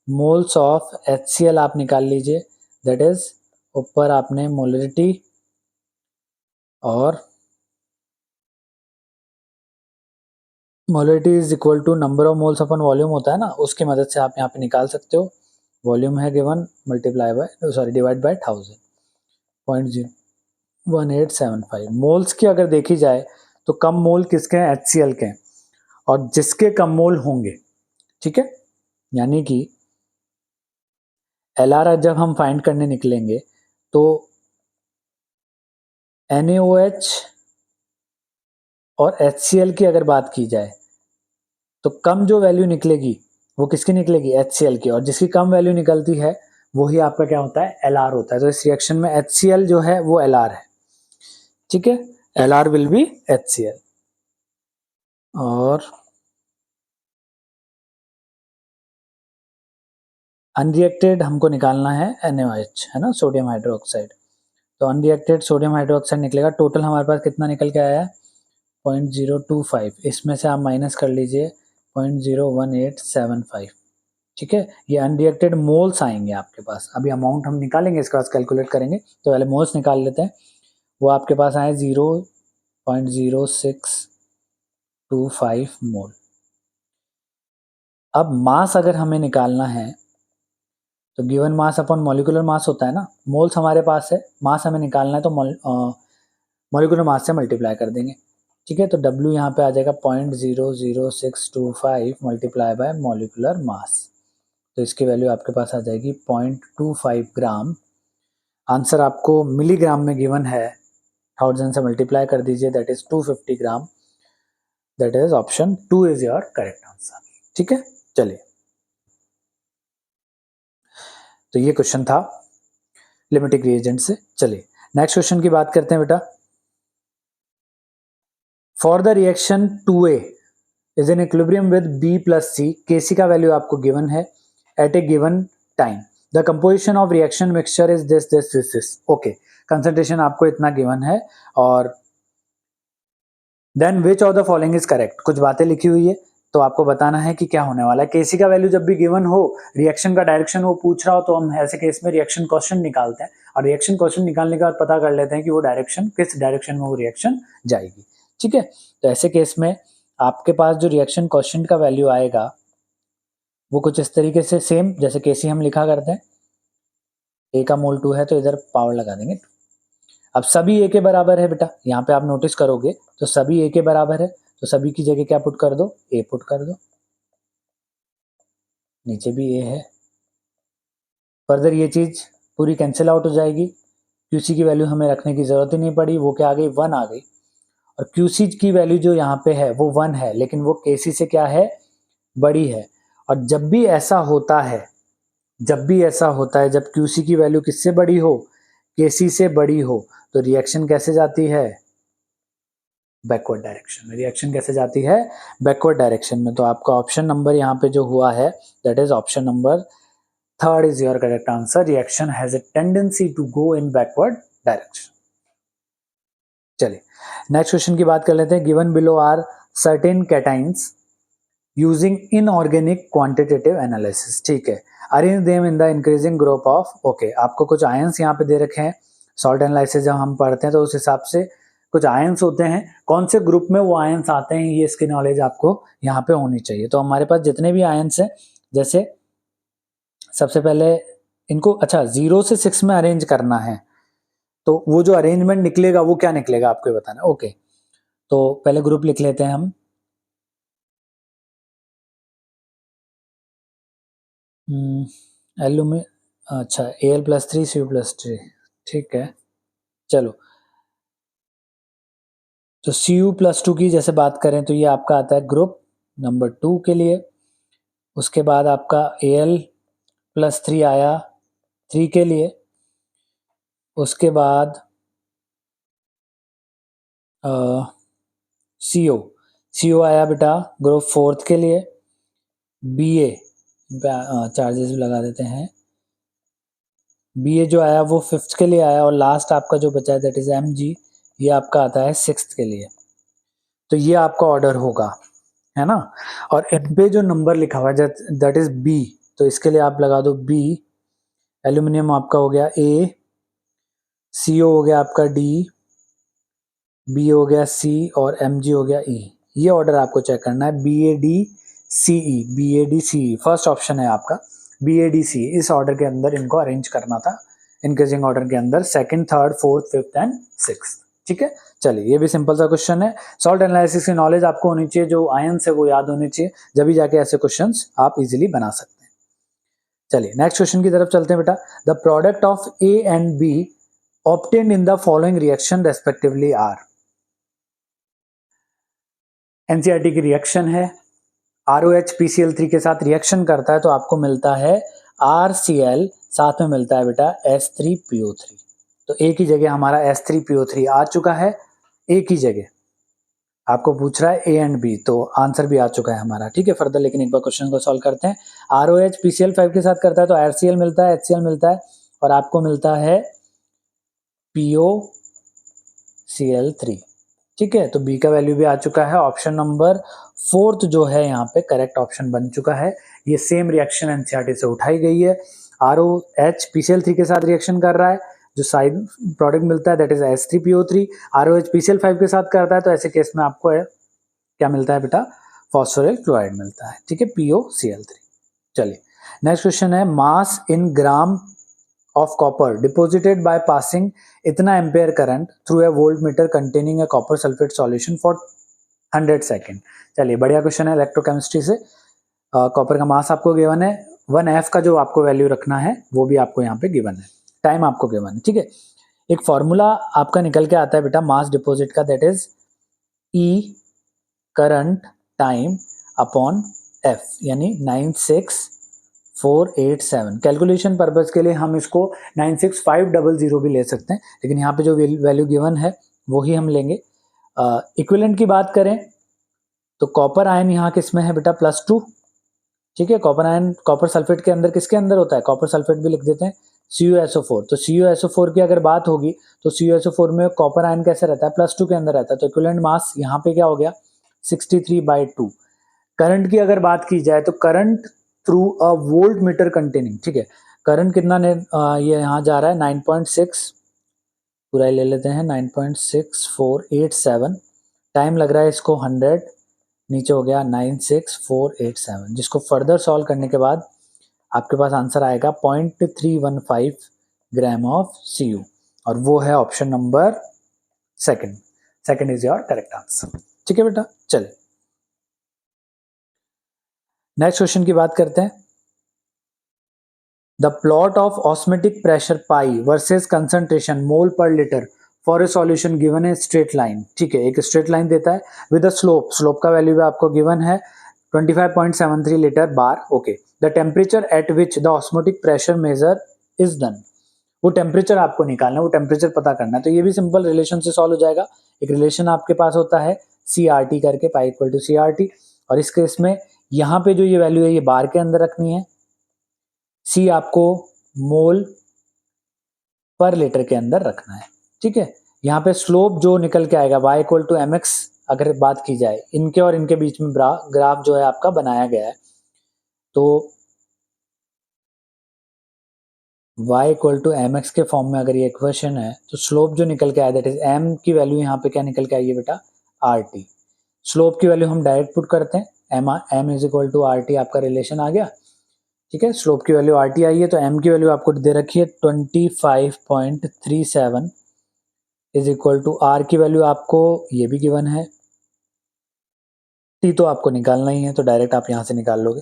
मोल्स ऑफ HCl आप निकाल लीजिए, दैट इज ऊपर आपने मोलरिटी और molarity is equal to number of moles upon volume होता है ना, उसकी मदद से आप यहाँ पे निकाल सकते हो। वॉल्यूम है given, multiply by divide by 1000, 0.01875 moles की अगर देखी जाए तो कम मोल किसके हैं, HCl के हैं, और जिसके कम मोल होंगे, ठीक है, यानी कि LR जब हम फाइंड करने निकलेंगे तो NaOH और HCl की अगर बात की जाए तो कम जो वैल्यू निकलेगी वो किसकी निकलेगी, HCl की, और जिसकी कम वैल्यू निकलती है वही आपका क्या होता है, LR होता है। तो इस रिएक्शन में HCl जो है वो LR है, ठीक है, LR विल बी HCl। और अनरिएक्टेड हमको निकालना है NaOH, है ना, सोडियम हाइड्रोक्साइड। तो अनरिएक्टेड सोडियम हाइड्रोक्साइड निकलेगा, टोटल हमारे पास कितना निकल के आया है 0.025, इसमें से आप माइनस कर लीजिए 0.01875, ठीक है। ये अनरिएक्टेड मोल्स आएंगे आपके पास, अभी अमाउंट हम निकालेंगे, इसके बाद कैलकुलेट करेंगे, तो पहले मोल्स निकाल लेते हैं। वो आपके पास आए 0.0625 मोल। अब मास अगर हमें निकालना है तो given mass upon molecular mass होता है ना, मोल्स हमारे पास है, मास हमें निकालना है तो मॉलिक्यूलर मास से मल्टीप्लाई कर देंगे, ठीक है। तो W यहाँ पे आ जाएगा 0.00625 मल्टीप्लाई बाय मॉलिक्यूलर मास, तो इसकी वैल्यू आपके पास आ जाएगी 0.25 ग्राम। आंसर आपको मिलीग्राम में गिवन है, 1000 से मल्टीप्लाई कर दीजिए, that is 250 gram, that is option 2 is your correct answer, ठीक है। चलिए, तो ये क्वेश्चन था लिमिटिंग रिएजेंट से। चलिए नेक्स्ट क्वेश्चन की बात करते हैं बेटा। For the reaction 2A is in equilibrium with B plus C, Kc का वैल्यू आपको गिवन है at a given time, the composition of reaction mixture is this, okay, concentration आपको इतना गिवन है, और then which of the following is correct, कुछ बातें लिखी हुई है, तो आपको बताना है कि क्या होने वाला है। Kc का वैल्यू जब भी गिवन हो, रिएक्शन का डायरेक्शन वो पूछ रहा हो, तो हम ऐसे केस में रिएक्शन क्वेश्चन निकालते हैं, और रिएक्शन क्वेश्चन निकालने के बाद पता कर लेते हैं कि वो डायरेक्शन किस डायरेक्शन में वो रिएक्शन जाएगी, ठीक है। तो ऐसे केस में आपके पास जो रिएक्शन क्वेश्चन का वैल्यू आएगा वो कुछ इस तरीके से, सेम जैसे Kc हम लिखा करते हैं, A का मोल 2 है तो इधर पावर लगा देंगे। अब सभी A के बराबर है बेटा, यहाँ पे आप नोटिस करोगे तो सभी A के बराबर है, तो सभी की जगह क्या पुट कर दो, A पुट कर दो, नीचे भी A है। फर्दर ये चीज पूरी कैंसिल आउट हो जाएगी, Qc की वैल्यू हमें रखने की जरूरत ही नहीं पड़ी, वो क्या आ गई, 1 आ गई, और Qc की वैल्यू जो यहाँ पे है वो 1 है, लेकिन वो Kc से क्या है, बड़ी है। और जब भी ऐसा होता है, जब Qc की वैल्यू किससे बड़ी हो, Kc से बड़ी हो, तो रिएक्शन कैसे जाती है, बैकवर्ड डायरेक्शन में। रिएक्शन कैसे जाती है, बैकवर्ड डायरेक्शन में। तो आपका ऑप्शन नंबर यहाँ पे जो हुआ है, that is option number 3 is your correct answer, reaction has a tendency to go in backward direction. चलिए नेक्स्ट क्वेश्चन की बात कर लेते हैं। Given below are certain cations using inorganic quantitative analysis, ठीक है, arrange them in the increasing group of, okay, आपको कुछ आयंस यहाँ पे दे रखे हैं, सॉल्ट एनालिसिस जब हम पढ़ते हैं तो उस हिसाब से कुछ आयंस होते हैं, कौन से ग्रुप में वो आयंस आते हैं ये इसकी नॉलेज आपको यहाँ पे होनी चाहिए। तो हमारे पास जितने भी आयंस हैं, जैसे सबसे पहले इनको, अच्छा 0 से 6 में अरेंज करना है, तो वो जो अरेंजमेंट निकलेगा वो क्या निकलेगा आपको बताना, ओके। तो पहले ग्रुप लिख लेते हैं हम, एल्यूमिन, अच्छा Al+3 Cu+3, ठीक है। चलो तो Cu+2 की जैसे बात करें तो ये आपका आता है ग्रुप नंबर 2 के लिए। उसके बाद आपका Al+3 आया 3 के लिए। उसके बाद CO आया बेटा ग्रुप 4 के लिए। Ba चार्जेस भी लगा देते हैं, Ba जो आया वो 5th के लिए आया, और लास्ट आपका जो बचा है दैट इज Mg, ये आपका आता है 6th के लिए। तो ये आपका ऑर्डर होगा, है ना। और इन पे जो नंबर लिखा हुआ है दैट इज बी, तो इसके लिए आप लगा दो बी। एल्यूमिनियम आपका हो गया ए, सीओ हो गया आपका डी, बी हो गया सी, और एम जी हो गया ई। ये ऑर्डर आपको चेक करना है, B A D C E, B A D C E first option है आपका, बी ए डी सी, इस ऑर्डर के अंदर इनको अरेंज करना था, इंक्रीजिंग ऑर्डर के अंदर, second, third, fourth, fifth and sixth. ठीक है, चलिए ये भी सिंपल सा क्वेश्चन है। सॉल्ट एनालिसिस की नॉलेज आपको होनी चाहिए, जो आयंस है वो याद होनी चाहिए, जब भी जाके ऐसे क्वेश्चंस आप इजीली बना सकते हैं। चलिए नेक्स्ट क्वेश्चन की तरफ चलते हैं बेटा। The product of A and B obtained in the following reaction respectively are. NCERT की रिएक्शन है, ROH PCl3 के साथ रिएक्शन करता है तो आपको मिलता है RCl, साथ में मिलता है बेटा S3PO3। तो ए की जगह हमारा S3PO3 आ चुका है, ए की जगह आपको पूछ रहा है ए एंड बी, तो आंसर भी आ चुका है हमारा। ठीक है, फर्दर लेकिन एक बार क्वेश्चन को सॉल्व करते हैं। ROH PCl5 के साथ करता है तो RCl मिलता है, HCl मिलता है और आपको मिलता है POCl3। ठीक है, तो बी का वैल्यू भी आ चुका है। ऑप्शन नंबर 4 जो है यहाँ पे करेक्ट ऑप्शन बन चुका है। ये सेम रिएक्शन एनसीईआरटी से उठाई गई है। ROH PCl3 के साथ रिएक्शन कर रहा है, जो साइड प्रोडक्ट मिलता है that is S3PO3। ROH PCl5 के साथ करता है तो ऐसे केस में आपको क्या मिलता है बेटा, फॉस्फोरिल क्लोराइड मिलता है। ठीक है, POCl3। चलिए नेक्स्ट क्वेश्चन है, मास इन ग्राम of copper deposited by passing इतना ampere current through a voltmeter containing A copper sulphate solution for 100 second. चलिए बढ़िया क्वेश्चन है इलेक्ट्रोकेमिस्ट्री से। कॉपर का मास आपको गिवन है, 1F का जो आपको वैल्यू रखना है वो भी आपको यहाँ पे गिवन है, टाइम आपको गिवन है। ठीक है, एक फॉर्मूला आपका निकल के आता है बेटा मास डिपोजिट का, that is E current time upon F, यानी 96487। कैलकुलेशन पर्पज के लिए हम इसको 96500 भी ले सकते हैं, लेकिन यहाँ पे जो वैल्यू गिवन है वही हम लेंगे। इक्विवेलेंट की बात करें तो कॉपर आयन यहाँ किस में है बेटा, +2। ठीक है, कॉपर आयन कॉपर सल्फेट के अंदर किसके अंदर होता है, कॉपर सल्फेट भी लिख देते हैं, CuSO4। तो CuSO4 की अगर बात होगी तो CuSO4 में कॉपर आयन कैसे रहता है, +2 के अंदर रहता है। तो इक्विवेलेंट मास यहाँ पे क्या हो गया, 63/2। करंट की अगर बात की जाए तो current through a volt meter containing, ठीक है, करंट कितना ये यहाँ जा रहा है 9.6, पूरा ले लेते हैं 9.6487। टाइम लग रहा है इसको 100, नीचे हो गया 96487, जिसको फर्दर सॉल्व करने के बाद आपके पास आंसर आएगा 0.315 ग्राम ऑफ Cu, और वो है option number second is your correct answer. ठीक है बेटा, चलिए नेक्स्ट क्वेश्चन की बात करते हैं। The plot of osmotic pressure pi versus concentration mole पर litre for a solution given है स्ट्रेट लाइन। ठीक है, एक स्ट्रेट लाइन देता है विद अ स्लोप का वैल्यू भी आपको गिवन है 25.73 litre bar. Okay, the temperature at which the osmotic pressure measure is done. वो टेम्परेचर आपको निकालना है, वो टेम्परेचर पता करना है। तो ये भी सिंपल रिलेशन से सॉल्व हो जाएगा। एक रिलेशन आपके पास होता है CRT करके, पाई इक्वल टू CRT, और इस केस में यहाँ पे जो ये वैल्यू है ये बार के अंदर रखनी है, C आपको मोल पर लीटर के अंदर रखना है। ठीक है, यहाँ पे स्लोप जो निकल के आएगा y इक्वल टू mx, अगर बात की जाए इनके और इनके बीच में ग्राफ जो है आपका बनाया गया है, तो y इक्वल टू mx के फॉर्म में अगर ये इक्वेशन है तो स्लोप जो निकल के आया दैट इज m की वैल्यू यहाँ पे क्या निकल के आई है बेटा, RT। स्लोप की वैल्यू हम डायरेक्ट पुट करते हैं, m is equal to RT, आपका रिलेशन आ गया। ठीक है, स्लोप की वैल्यू RT आई है तो m की वैल्यू आपको दे रखी है 25.37 इज इक्वल टू R की वैल्यू आपको ये भी गिवन है, T तो आपको निकालना ही है तो डायरेक्ट आप यहां से निकाल लोगे।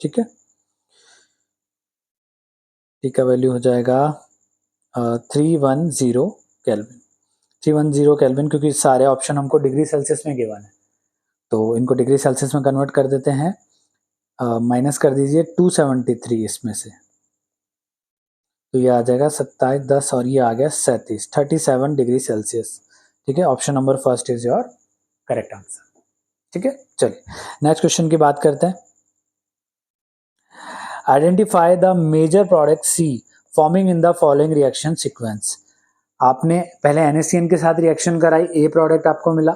ठीक है, T का वैल्यू हो जाएगा 310 केल्विन। 310 केल्विन, क्योंकि सारे ऑप्शन हमको डिग्री सेल्सियस में गिवन है तो इनको डिग्री सेल्सियस में कन्वर्ट कर देते हैं। माइनस कर दीजिए 273 इसमें से, तो ये आ जाएगा 2710 और ये आ गया 37 डिग्री सेल्सियस। ठीक है, option number first is your correct answer. ठीक है, चलिए नेक्स्ट क्वेश्चन की बात करते हैं। Identify the major product C forming in the following reaction sequence. आपने पहले NaCN के साथ रिएक्शन कराई, A प्रोडक्ट आपको मिला,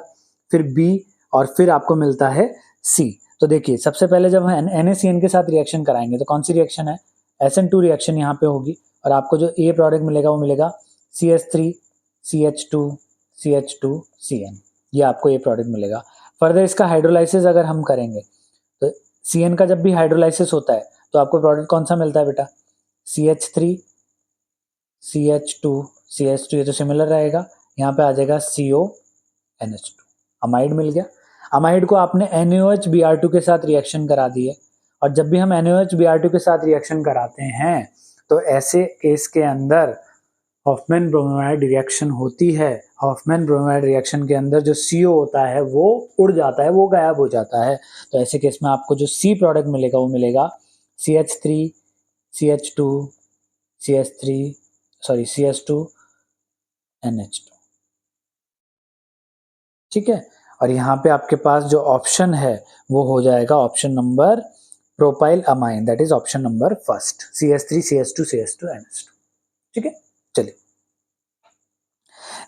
फिर B और फिर आपको मिलता है C। तो देखिए सबसे पहले जब हम NaCN के साथ रिएक्शन कराएंगे तो कौन सी रिएक्शन है, SN2 रिएक्शन यहाँ पे होगी, और आपको जो A प्रोडक्ट मिलेगा वो मिलेगा CH3 CH2 CH2 CN, ये आपको A प्रोडक्ट मिलेगा। फर्दर इसका हाइड्रोलाइसिस अगर हम करेंगे तो CN का जब भी हाइड्रोलाइसिस होता है तो आपको प्रोडक्ट कौन सा मिलता है बेटा, CH3 CH2 CH2 ये तो सिमिलर रहेगा, यहाँ पे आ जाएगा CONH2, अमाइड मिल गया। अमाइड को आपने NaOH के साथ रिएक्शन करा दी है, और जब भी हम NaOH के साथ रिएक्शन कराते हैं तो ऐसे केस के अंदर हॉफमैन ब्रोमाइड रिएक्शन होती है। हॉफमैन ब्रोमाइड रिएक्शन के अंदर जो CO होता है वो उड़ जाता है, वो गायब हो जाता है। तो ऐसे केस में आपको जो C प्रोडक्ट मिलेगा वो मिलेगा CH3 CH2 CH2 NH2, ठीक है। और यहाँ पे आपके पास जो ऑप्शन है वो हो जाएगा option number propyl amine, that is option number first, CH3 CH2 NH2, ठीक है। चलिए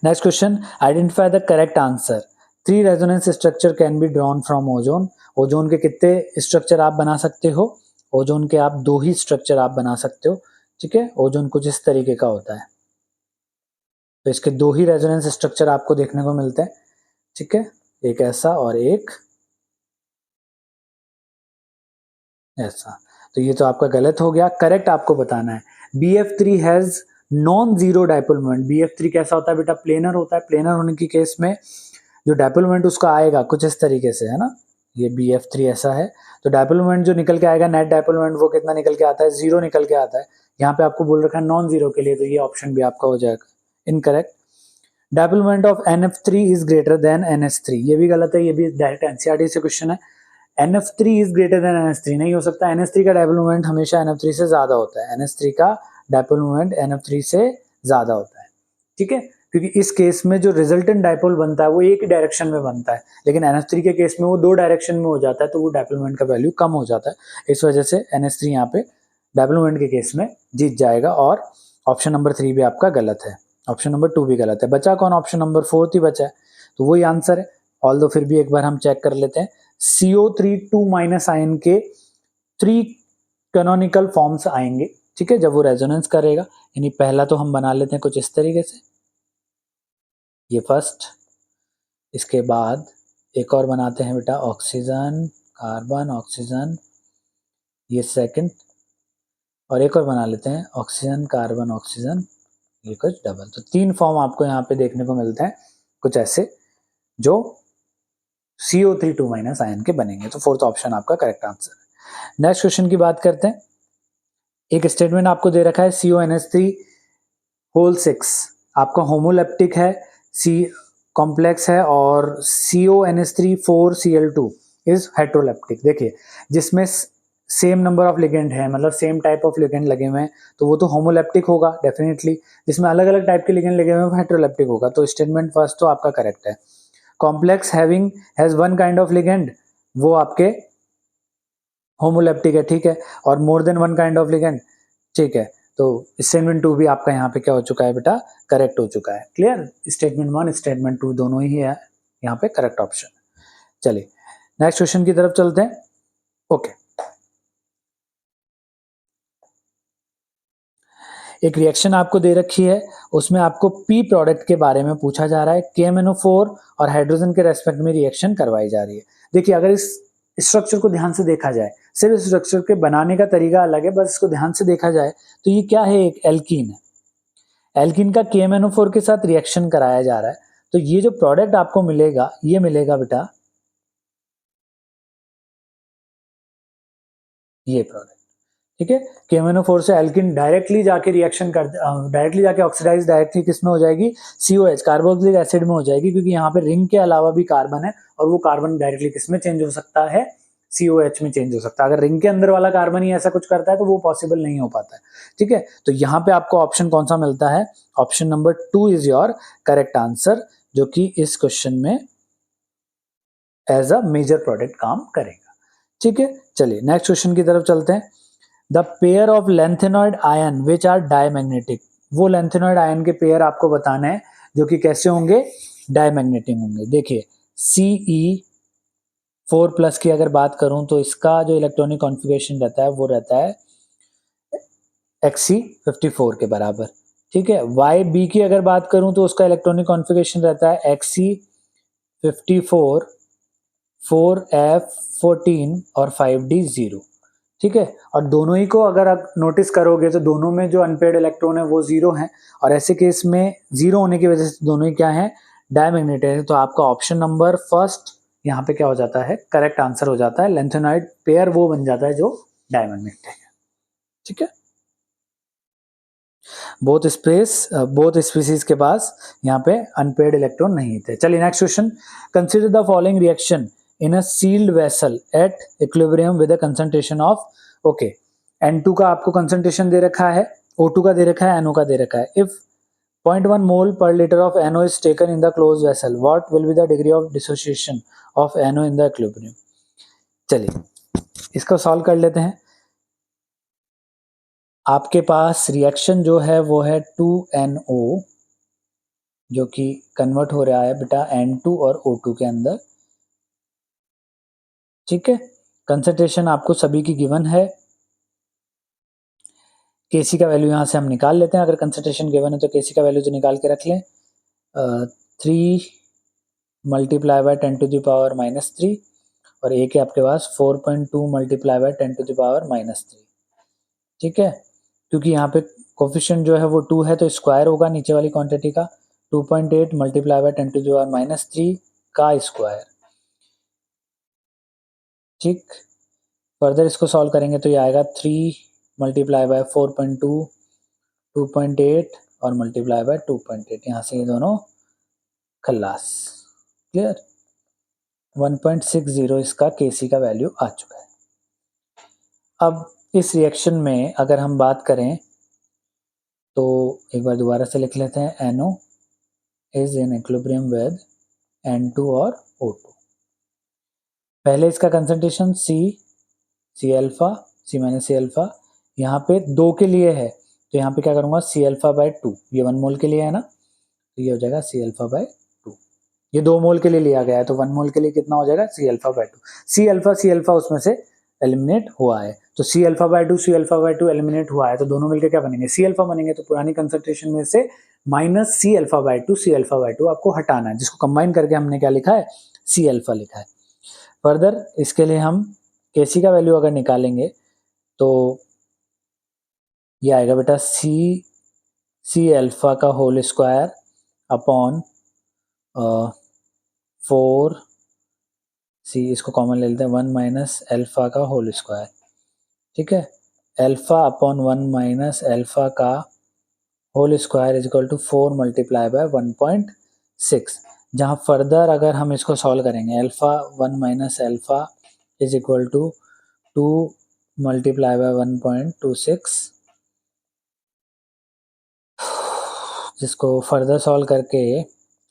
next question, identify the correct answer. 3 resonance structure can be drawn from ozone. Ozone के कितने स्ट्रक्चर आप बना सकते हो? ओजोन के आप 2 ही स्ट्रक्चर आप बना सकते हो, ठीक है। ओजोन कुछ इस तरीके का होता है, तो इसके 2 ही रेजोनेंस स्ट्रक्चर आपको देखने को मिलते हैं, ठीक है। एक ऐसा और एक ऐसा। तो ये तो आपका गलत हो गया, करेक्ट आपको बताना है। BF3 has non zero dipole moment. BF3 कैसा होता है बेटा? प्लेनर होता है। प्लेनर होने की केस में जो डाइपोल मोमेंट उसका आएगा कुछ इस तरीके से, है ना। ये BF3 ऐसा है, तो डाइपोल मोमेंट जो निकल के आएगा, नेट डाइपोल मोमेंट, वो कितना निकल के आता है? 0 निकल के आता है। यहाँ पे आपको बोल रखा है नॉन जीरो के लिए, तो ये ऑप्शन भी आपका हो जाएगा incorrect. Dipole moment of NF3 is greater than NH3, ये भी गलत है, ये भी डायरेक्ट NCERT से क्वेश्चन है। NF3 is greater than NH3 नहीं हो सकता। NH3 का डाइपोल मोमेंट हमेशा NF3 से ज्यादा होता है। NH3 का डाइपोल मोमेंट NF3 से ज्यादा होता है, ठीक है। क्योंकि इस केस में जो रिजल्टेंट डाइपोल बनता है वो एक ही डायरेक्शन में बनता है, लेकिन NH3 के केस में वो 2 डायरेक्शन में हो जाता है, तो वो डाइपोल मोमेंट का वैल्यू कम हो जाता है। इस वजह से NH3 यहाँ पे डाइपोल मोमेंट के केस में जीत जाएगा, और ऑप्शन नंबर 3 भी आपका गलत है, ऑप्शन नंबर 2 भी गलत है। बचा कौन? ऑप्शन नंबर 4 ही बचा है, तो वही आंसर है। ऑल्दो फिर भी एक बार हम चेक कर लेते हैं। CO3 2- आयन के 3 कैनोनिकल फॉर्म्स आएंगे, ठीक है, जब वो रेजोनेंस करेगा। यानी पहला तो हम बना लेते हैं कुछ इस तरीके से, ये फर्स्ट। इसके बाद एक और बनाते हैं बेटा, ऑक्सीजन कार्बन ऑक्सीजन, ये सेकंड। और एक और बना लेते हैं ऑक्सीजन कार्बन ऑक्सीजन, ये कुछ डबल। तो 3 फॉर्म आपको यहाँ पे देखने को मिलते हैं कुछ ऐसे, जो CO3 2- आयन के बनेंगे। तो 4th ऑप्शन आपका करेक्ट आंसर है। नेक्स्ट क्वेश्चन की बात करते हैं। एक स्टेटमेंट आपको दे रखा है CONH3 6 आपका होमोलेप्टिक है, C कॉम्प्लेक्स है, और CONH3 4Cl2 इज हेट्रोलेप्टिक। देखिए जिसमें सेम नंबर ऑफ लिगेंड है, मतलब सेम टाइप ऑफ लिगेंड लगे हुए हैं, तो वो तो होमोलेप्टिक होगा डेफिनेटली। जिसमें अलग अलग टाइप के लिगेंड लगे हुए हैं वो हेट्रोलेप्टिक होगा। तो स्टेटमेंट फर्स्ट तो आपका करेक्ट है। Complex having has 1 kind of ligand, वो आपके होमोलेप्टिक है, ठीक है। और more than 1 kind of ligand, ठीक है। तो स्टेटमेंट 2 भी आपका यहाँ पे क्या हो चुका है बेटा? करेक्ट हो चुका है। क्लियर? स्टेटमेंट 1 स्टेटमेंट 2 दोनों ही है यहाँ पे करेक्ट ऑप्शन। चलिए नेक्स्ट क्वेश्चन की तरफ चलते हैं। ओके, एक रिएक्शन आपको दे रखी है, उसमें आपको P प्रोडक्ट के बारे में पूछा जा रहा है। KMNO4 और हाइड्रोजन के रेस्पेक्ट में रिएक्शन करवाई जा रही है। देखिए अगर इस स्ट्रक्चर को ध्यान से देखा जाए, सिर्फ इस स्ट्रक्चर के बनाने का तरीका अलग है, बस इसको ध्यान से देखा जाए तो ये क्या है? एक एल्कीन है। एल्कीन का KMNO4 के साथ रिएक्शन कराया जा रहा है, तो ये जो प्रोडक्ट आपको मिलेगा ये मिलेगा बेटा ये प्रोडक्ट, ठीक है। KMNO4 से एल्किन डायरेक्टली जाके रिएक्शन कर डायरेक्टली जाके ऑक्सीडाइज डायरेक्टली किस में हो जाएगी? COH कार्बोक्सिलिक एसिड में हो जाएगी, क्योंकि यहाँ पे रिंग के अलावा भी कार्बन है, और वो कार्बन डायरेक्टली किस में चेंज हो सकता है? COH में चेंज हो सकता है। अगर रिंग के अंदर वाला कार्बन ही ऐसा कुछ करता है तो वो पॉसिबल नहीं हो पाता है, ठीक है। तो यहाँ पे आपको ऑप्शन कौन सा मिलता है? Option number 2 is your correct answer, जो कि इस क्वेश्चन में एज अ मेजर प्रोडक्ट काम करेगा, ठीक है। चलिए नेक्स्ट क्वेश्चन की तरफ चलते हैं। The pair of lanthanoid ion which are diamagnetic, वो लेंथेनॉइड आयन के पेयर आपको बताने हैं जो कि कैसे होंगे? डायमैग्नेटिक होंगे। देखिए Ce4+ की अगर बात करूं तो इसका जो इलेक्ट्रॉनिक कॉन्फ़िगरेशन रहता है वो रहता है Xc54 के बराबर, ठीक है। YB की अगर बात करूं तो उसका इलेक्ट्रॉनिक कॉन्फ़िगरेशन रहता है Xc54 4F14 और 5D0, ठीक है। और दोनों ही को अगर आप नोटिस करोगे तो दोनों में जो अनपेयर्ड इलेक्ट्रॉन है वो 0 है, और ऐसे केस में 0 होने की वजह से दोनों ही क्या है, डायमैग्नेटाइज है। तो आपका ऑप्शन नंबर फर्स्ट यहाँ पे क्या हो जाता है, करेक्ट आंसर हो जाता है। लेंथेनॉइड पेयर वो बन जाता है जो डायमैग्नेटिक है। ठीक है, बोथ स्पीसीज के पास यहाँ पे अनपेयर्ड इलेक्ट्रॉन नहीं थे। चलिए next question, consider the following reaction in a sealed vessel at equilibrium with a concentration of, okay, N2 का आपको कंसंट्रेशन दे रखा है, O2 का दे रखा है, NO का दे रखा है। इफ 0.1 मोल पर litre of NO is taken in the close vessel, what will be the degree of dissociation of NO in the equilibrium. चलिए इसको सॉल्व कर लेते हैं। आपके पास रिएक्शन जो है वो है 2NO, जो कि कन्वर्ट हो रहा है बेटा N2 और O2 के अंदर। ठीक है, कंसंट्रेशन आपको सभी की गिवन है। Kc का वैल्यू यहाँ से हम निकाल लेते हैं। अगर कंसंट्रेशन गिवन है तो Kc का वैल्यू तो निकाल के रख लें, 3 मल्टीप्लाई बाय 10⁻³ और एक है आपके पास 4.2 मल्टीप्लाई बाय 10⁻³ ठीक है, क्योंकि यहाँ पे कोफिशिएंट जो है वो 2 है तो स्क्वायर होगा नीचे वाली क्वांटिटी का, 2.8 मल्टीप्लाई बाय 10⁻³ का स्क्वायर। ठीक, फर्दर इसको सॉल्व करेंगे तो ये आएगा 3 मल्टीप्लाई बाय 4.2, 2.8 और मल्टीप्लाई बाय 2.8, यहाँ से ये दोनों खल्लास। क्लियर, 1.60 इसका Kc का वैल्यू आ चुका है। अब इस रिएक्शन में अगर हम बात करें तो एक बार दोबारा से लिख लेते हैं, NO is in equilibrium with N2 और O2। पहले इसका concentration C alpha, C minus C alpha, यहाँ पे 2 के लिए है तो यहाँ पे क्या करूँगा, C अल्फा बाय 2, ये 1 मोल के लिए है ना, तो ये हो जाएगा C अल्फा बाय 2। ये 2 मोल के लिए लिया गया है तो 1 मोल के लिए कितना हो जाएगा, C alpha by 2। C alpha उसमें से एलिमिनेट हुआ है, तो C अल्फा बाय 2 एलिमिनेट हुआ है, तो दोनों मिलकर क्या बनेंगे, C अल्फा बनेंगे। तो पुरानी कंसंट्रेशन में से माइनस C अल्फा बाय 2 आपको हटाना है, जिसको कंबाइन करके हमने क्या लिखा है, C अल्फा लिखा है। फर्दर इसके लिए हम Kc का वैल्यू अगर निकालेंगे तो ये आएगा बेटा C अल्फा का होल स्क्वायर अपॉन 4C, इसको कॉमन ले लेते हैं, 1 माइनस अल्फा का होल स्क्वायर। ठीक है, अल्फा अपॉन 1 माइनस अल्फा का whole square is equal to 4 multiply by 1.6। जहाँ फर्दर अगर हम इसको सॉल्व करेंगे, alpha 1 minus alpha is equal to 2 multiply by 1.26, जिसको फर्दर सॉल्व करके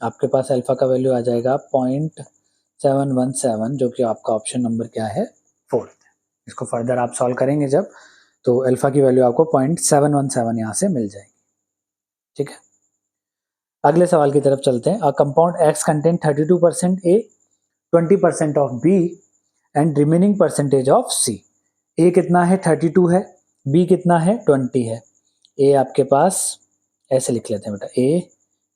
आपके पास अल्फा का वैल्यू आ जाएगा 0.717, जो कि आपका ऑप्शन नंबर क्या है, 4। इसको फर्दर आप सॉल्व करेंगे जब, तो अल्फा की वैल्यू आपको 0.717 यहाँ से मिल जाएगी। ठीक है, अगले सवाल की तरफ चलते हैं। A compound X contain 32% A, 20% of B and remaining percentage of C। A कितना है, 32 है, B कितना है, 20 है। A आपके पास ऐसे लिख लेते हैं बेटा, A,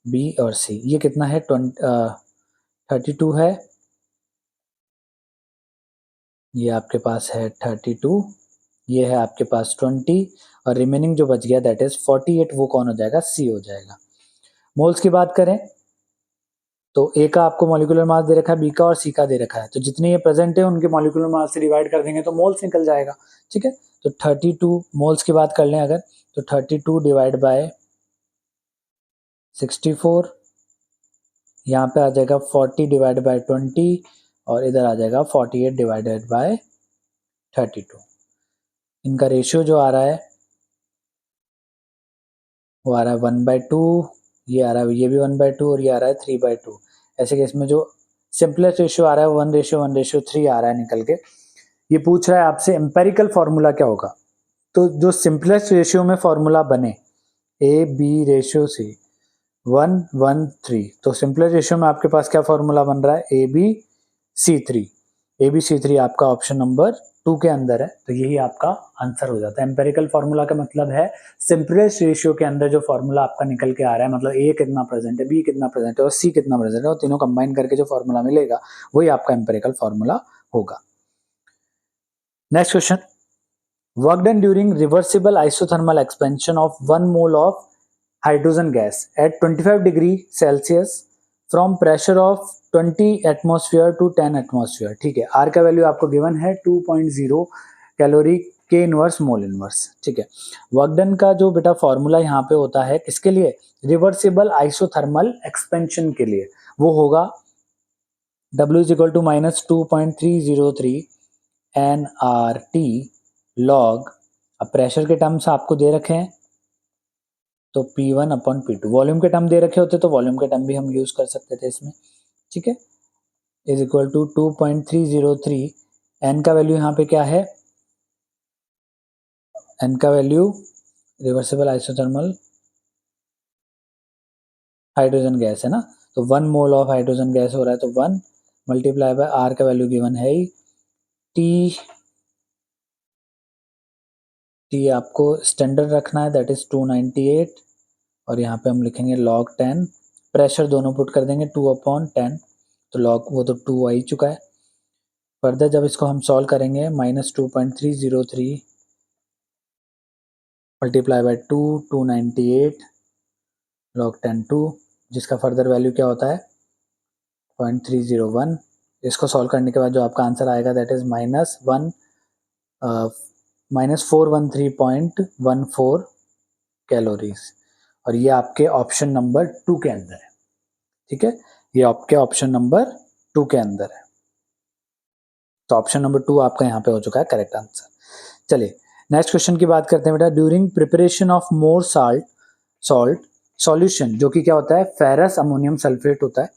B और C। ये कितना है, 32 है, ये आपके पास है 32, ये है आपके पास 20 और रिमेनिंग जो बच गया दैट इज 48, वो कौन हो जाएगा, C हो जाएगा। मोल्स की बात करें तो A का आपको मॉलिक्यूलर मास दे रखा है, B का और C का दे रखा है, तो जितने ये प्रेजेंट है उनके मॉलिक्यूलर मास से डिवाइड कर देंगे तो मोल्स निकल जाएगा। ठीक है, तो 32 मोल्स की बात कर लें अगर, तो 32 डिवाइड बाय 64, यहाँ पे आ जाएगा 40 डिवाइड बाय 20 और इधर आ जाएगा 48 डिवाइडेड बाय 32। इनका रेशियो जो आ रहा है वो आ रहा है 1/2, ये आ रहा है, ये भी 1/2 और ये आ रहा है 3/2। ऐसे केस में जो सिंपलेस्ट रेशियो आ रहा है 1:1:3 आ रहा है निकल के। ये पूछ रहा है आपसे एम्पेरिकल फॉर्मूला क्या होगा, तो जो सिंपलेस्ट रेशियो में फॉर्मूला बने AB/C 1:1:3, तो सिंपलेस्ट रेशियो में आपके पास क्या फॉर्मूला बन रहा है, AB/C3 आपका ऑप्शन नंबर 2 के अंदर है, तो यही आपका आंसर हो जाता है। एम्पेरिकल फॉर्मूला का मतलब है सिंपलेस्ट रेशियो के अंदर जो फॉर्मूला आपका निकल के आ रहा है, मतलब A कितना प्रेजेंट है, B कितना प्रेजेंट है और C कितना प्रेजेंट है, और तीनों कंबाइन करके जो फॉर्मूला मिलेगा वही आपका एम्पेरिकल फॉर्मूला होगा। Next question, work done during reversible isothermal expansion of 1 mole of hydrogen gas at 25 degree Celsius from pressure of 20 atmosphere to 10 atmosphere. ठीक है, आर का वैल्यू आपको गिवन है 2.0 कैलोरी के इनवर्स मोल इनवर्स। ठीक है, work done का जो बेटा फॉर्मूला यहाँ पे होता है किसके लिए, रिवर्सिबल आइसोथर्मल एक्सपेंशन के लिए, वो होगा W is equal to minus 2.303 nRT log, अब प्रेशर के टर्म्स आपको दे रखे हैं तो P1 अपॉन P2, वॉल्यूम के टर्म दे रखे होते तो वॉल्यूम के टर्म भी हम यूज कर सकते थे इसमें। ठीक है, इज इक्वल टू 2.303, एन का वैल्यू यहाँ पे क्या है, एन का value reversible isothermal hydrogen gas है ना, तो 1 मोल ऑफ हाइड्रोजन गैस हो रहा है तो 1 मल्टीप्लाई बाय आर का वैल्यू गिवन है ही टी आपको स्टैंडर्ड रखना है दैट इज 298, और यहाँ पे हम लिखेंगे log 10, प्रेशर दोनों पुट कर देंगे 2/10, तो log वो तो 2 आ ही चुका है। फर्दर जब इसको हम सॉल्व करेंगे -2.303 मल्टीप्लाई बाय 298 log 10 2, जिसका फर्दर वैल्यू क्या होता है 0.301। इसको सॉल्व करने के बाद जो आपका आंसर आएगा दैट इज -413.14 कैलोरीज, और ये आपके ऑप्शन नंबर 2 के अंदर है। ठीक है, ये आपके ऑप्शन नंबर 2 के अंदर है, तो ऑप्शन नंबर 2 आपका यहाँ पे हो चुका है करेक्ट आंसर। चलिए नेक्स्ट क्वेश्चन की बात करते हैं बेटा, during preparation of more salt solution, जो कि क्या होता है फेरस अमोनियम सल्फेट होता है।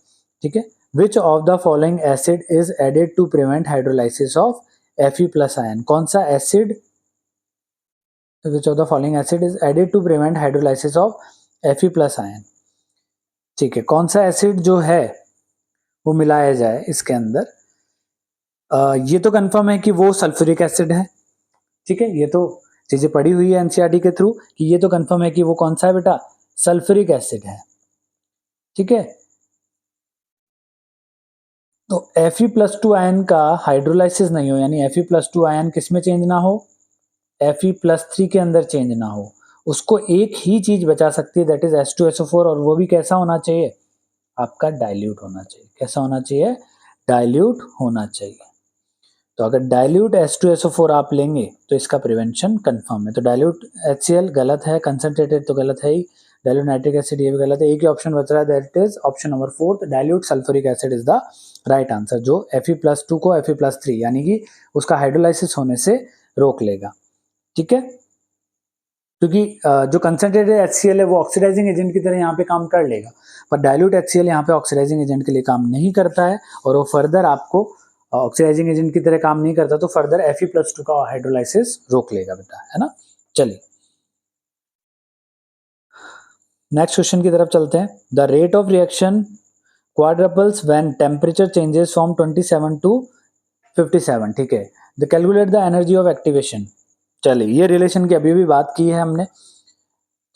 ठीक है, which of the following acid is added to prevent hydrolysis of Fe+ ion, कौन सा acid, which of the following acid is added to prevent hydrolysis of Fe+ ion. ठीक है, कौन सा एसिड जो है वो मिलाया जाए इसके अंदर, ये तो कंफर्म है कि वो सल्फ्यूरिक एसिड है। ठीक है, ये तो चीजें पड़ी हुई है एनसीईआरटी के थ्रू कि ये तो कंफर्म है कि वो कौन सा है बेटा, सल्फ्यूरिक एसिड है। ठीक है, तो Fe+2 आयन का हाइड्रोलाइसिस नहीं हो, यानी Fe+2 आयन किस में चेंज ना हो, Fe+3 के अंदर चेंज ना हो, उसको एक ही चीज बचा सकती है दैट इज H2SO4, और वो भी कैसा होना चाहिए आपका, डाइल्यूट होना चाहिए। कैसा होना चाहिए, डाइल्यूट होना चाहिए। तो अगर डाइल्यूट H2SO4 आप लेंगे तो इसका प्रिवेंशन कंफर्म है। तो डाइल्यूट HCl गलत है, कंसंट्रेटेड तो गलत है ही, डाइल्यूट नाइट्रिक एसिड ये भी गलत है, एक ही ऑप्शन बच रहा है that is option number 4, dilute sulphuric acid is the right answer, जो Fe+2 को Fe+3 यानी कि उसका हाइड्रोलाइसिस होने से रोक लेगा। ठीक है, क्योंकि जो कंसंट्रेटेड HCl है वो ऑक्सीडाइजिंग एजेंट की तरह यहाँ पे काम कर लेगा, पर डाइल्यूट HCl यहाँ पे ऑक्सीडाइजिंग एजेंट के लिए काम नहीं करता है, और वो फर्दर आपको ऑक्सीडाइजिंग एजेंट की तरह काम नहीं करता, तो फर्दर Fe+2 का हाइड्रोलाइसिस रोक लेगा बेटा, है ना। चलिए नेक्स्ट क्वेश्चन की तरफ चलते हैं, the rate of reaction quadruples when temperature changes from 27 to 57। ठीक है, the calculate the energy of activation. चलिए ये रिलेशन की अभी भी बात की है हमने।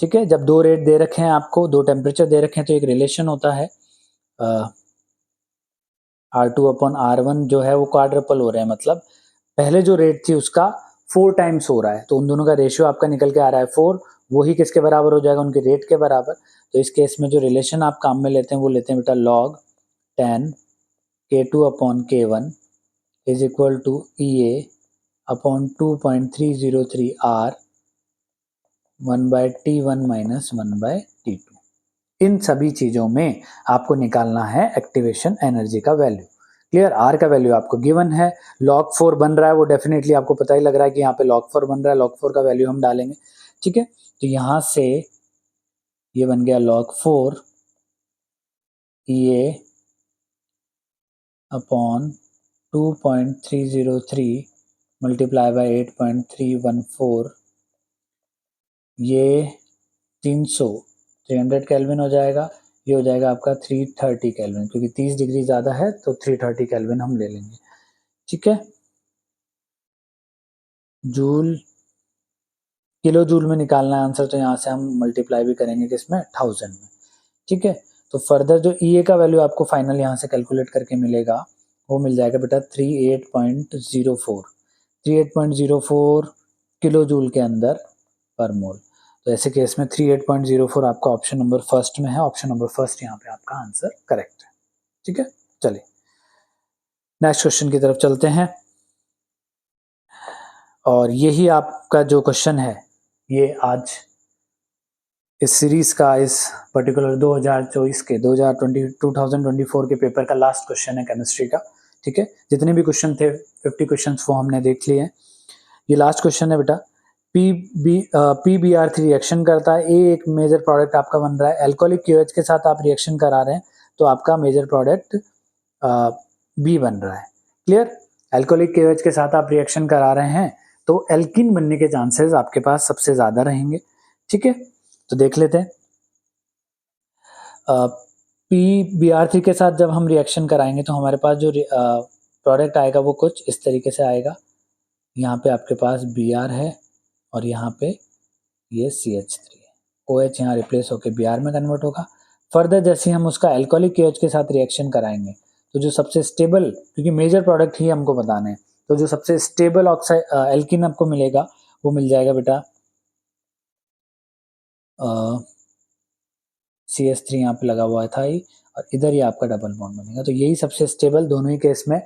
ठीक है, जब दो रेट दे रखे हैं आपको, दो टेम्परेचर दे रखे हैं, तो एक रिलेशन होता है R2/R1 जो है वो क्वाड्रपल हो रहे हैं, मतलब पहले जो रेट थी उसका 4 टाइम्स हो रहा है, तो उन दोनों का रेशियो आपका निकल के आ रहा है 4, वही किसके बराबर हो जाएगा, उनके रेट के बराबर। तो इस केस में जो रिलेशन आप काम में लेते हैं वो लेते हैं बेटा log 10 K2/K1 is equal to EA/2.303 R 1/T1 - 1/T2। इन सभी चीजों में आपको निकालना है एक्टिवेशन एनर्जी का वैल्यू। क्लियर, आर का वैल्यू आपको गिवन है, log 4 बन रहा है, वो डेफिनेटली आपको पता ही लग रहा है कि यहाँ पे log 4 बन रहा है, log 4 का वैल्यू हम डालेंगे। ठीक है, तो यहां से ये बन गया log 4 EA/2.303 मल्टीप्लाई बाय 8.314, ये 300 केल्विन हो जाएगा, ये हो जाएगा आपका 330 केल्विन, क्योंकि 30 डिग्री ज़्यादा है तो 330 केल्विन हम ले लेंगे। ठीक है, जूल किलो जूल में निकालना है आंसर, तो यहाँ से हम मल्टीप्लाई भी करेंगे किसमें, 1000 में। ठीक है, तो फर्दर जो EA का वैल्यू आपको फाइनल यहाँ से कैलकुलेट करके मिलेगा वो मिल जाएगा बेटा 38.04। किलो जूल के अंदर पर मोल। तो ऐसे केस में 38.04 आपका ऑप्शन नंबर फर्स्ट में है। ऑप्शन नंबर फर्स्ट यहाँ पे आपका आंसर करेक्ट है। ठीक है, चलिए नेक्स्ट क्वेश्चन की तरफ चलते हैं। और यही आपका जो क्वेश्चन है ये आज इस सीरीज का, इस पर्टिकुलर 2024 के पेपर का लास्ट क्वेश्चन है केमिस्ट्री का। ठीक है, जितने भी क्वेश्चन थे 50 क्वेश्चन वो हमने देख लिए हैं। ये लास्ट क्वेश्चन है बेटा। PBr3 रिएक्शन करता है, ए एक मेजर प्रोडक्ट आपका बन रहा है, एल्कोहलिक KOH के साथ आप रिएक्शन करा रहे हैं तो आपका मेजर प्रोडक्ट बी बन रहा है। क्लियर, एल्कोहलिक KOH के साथ आप रिएक्शन करा रहे हैं तो एल्किन बनने के चांसेस आपके पास सबसे ज्यादा रहेंगे। ठीक है, तो देख लेते हैं। PBr3 के साथ जब हम रिएक्शन कराएंगे तो हमारे पास जो प्रोडक्ट आएगा वो कुछ इस तरीके से आएगा। यहाँ पे आपके पास Br है और यहाँ पे ये CH3 है, OH यहाँ रिप्लेस होकर Br में कन्वर्ट होगा। फर्दर जैसे हम उसका एल्कोहलिक KOH के साथ रिएक्शन कराएंगे तो जो सबसे स्टेबल, क्योंकि मेजर प्रोडक्ट ही हमको बताना है, तो जो सबसे स्टेबल ऑक्साइड एल्किन आपको मिलेगा वो मिल जाएगा बेटा CH3 यहाँ पे लगा हुआ था ही, और इधर ही आपका डबल बॉन्ड बनेगा। तो यही सबसे स्टेबल दोनों ही केस में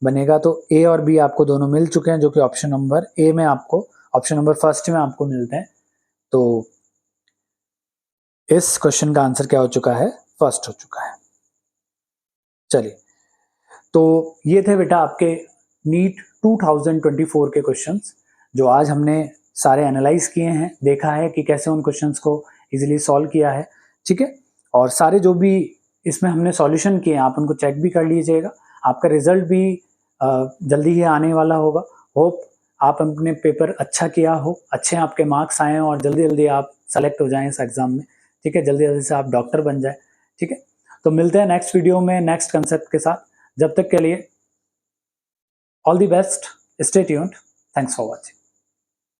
बनेगा। तो A और B आपको दोनों मिल चुके हैं, जो कि ऑप्शन नंबर A में आपको, ऑप्शन नंबर फर्स्ट में आपको मिलते हैं। तो इस क्वेश्चन का आंसर क्या हो चुका है? फर्स्ट हो चुका है। चलिए, तो ये थे बेटा आपके नीट 2024 के क्वेश्चंस जो आज हमने सारे एनालाइज किए हैं, देखा है कि कैसे उन क्वेश्चंस को इजीली सॉल्व किया है। ठीक है, और सारे जो भी इसमें हमने सॉल्यूशन किए आप उनको चेक भी कर लीजिएगा। आपका रिजल्ट भी जल्दी ही आने वाला होगा। होप आप अपने पेपर अच्छा किया हो, अच्छे आपके मार्क्स आए और जल्दी जल्दी आप सेलेक्ट हो जाएं इस एग्जाम में। ठीक है, जल्दी जल्दी से आप डॉक्टर बन जाए। ठीक है, तो मिलते हैं नेक्स्ट वीडियो में नेक्स्ट कंसेप्ट के साथ। जब तक के लिए all the best, stay tuned, thanks for watching.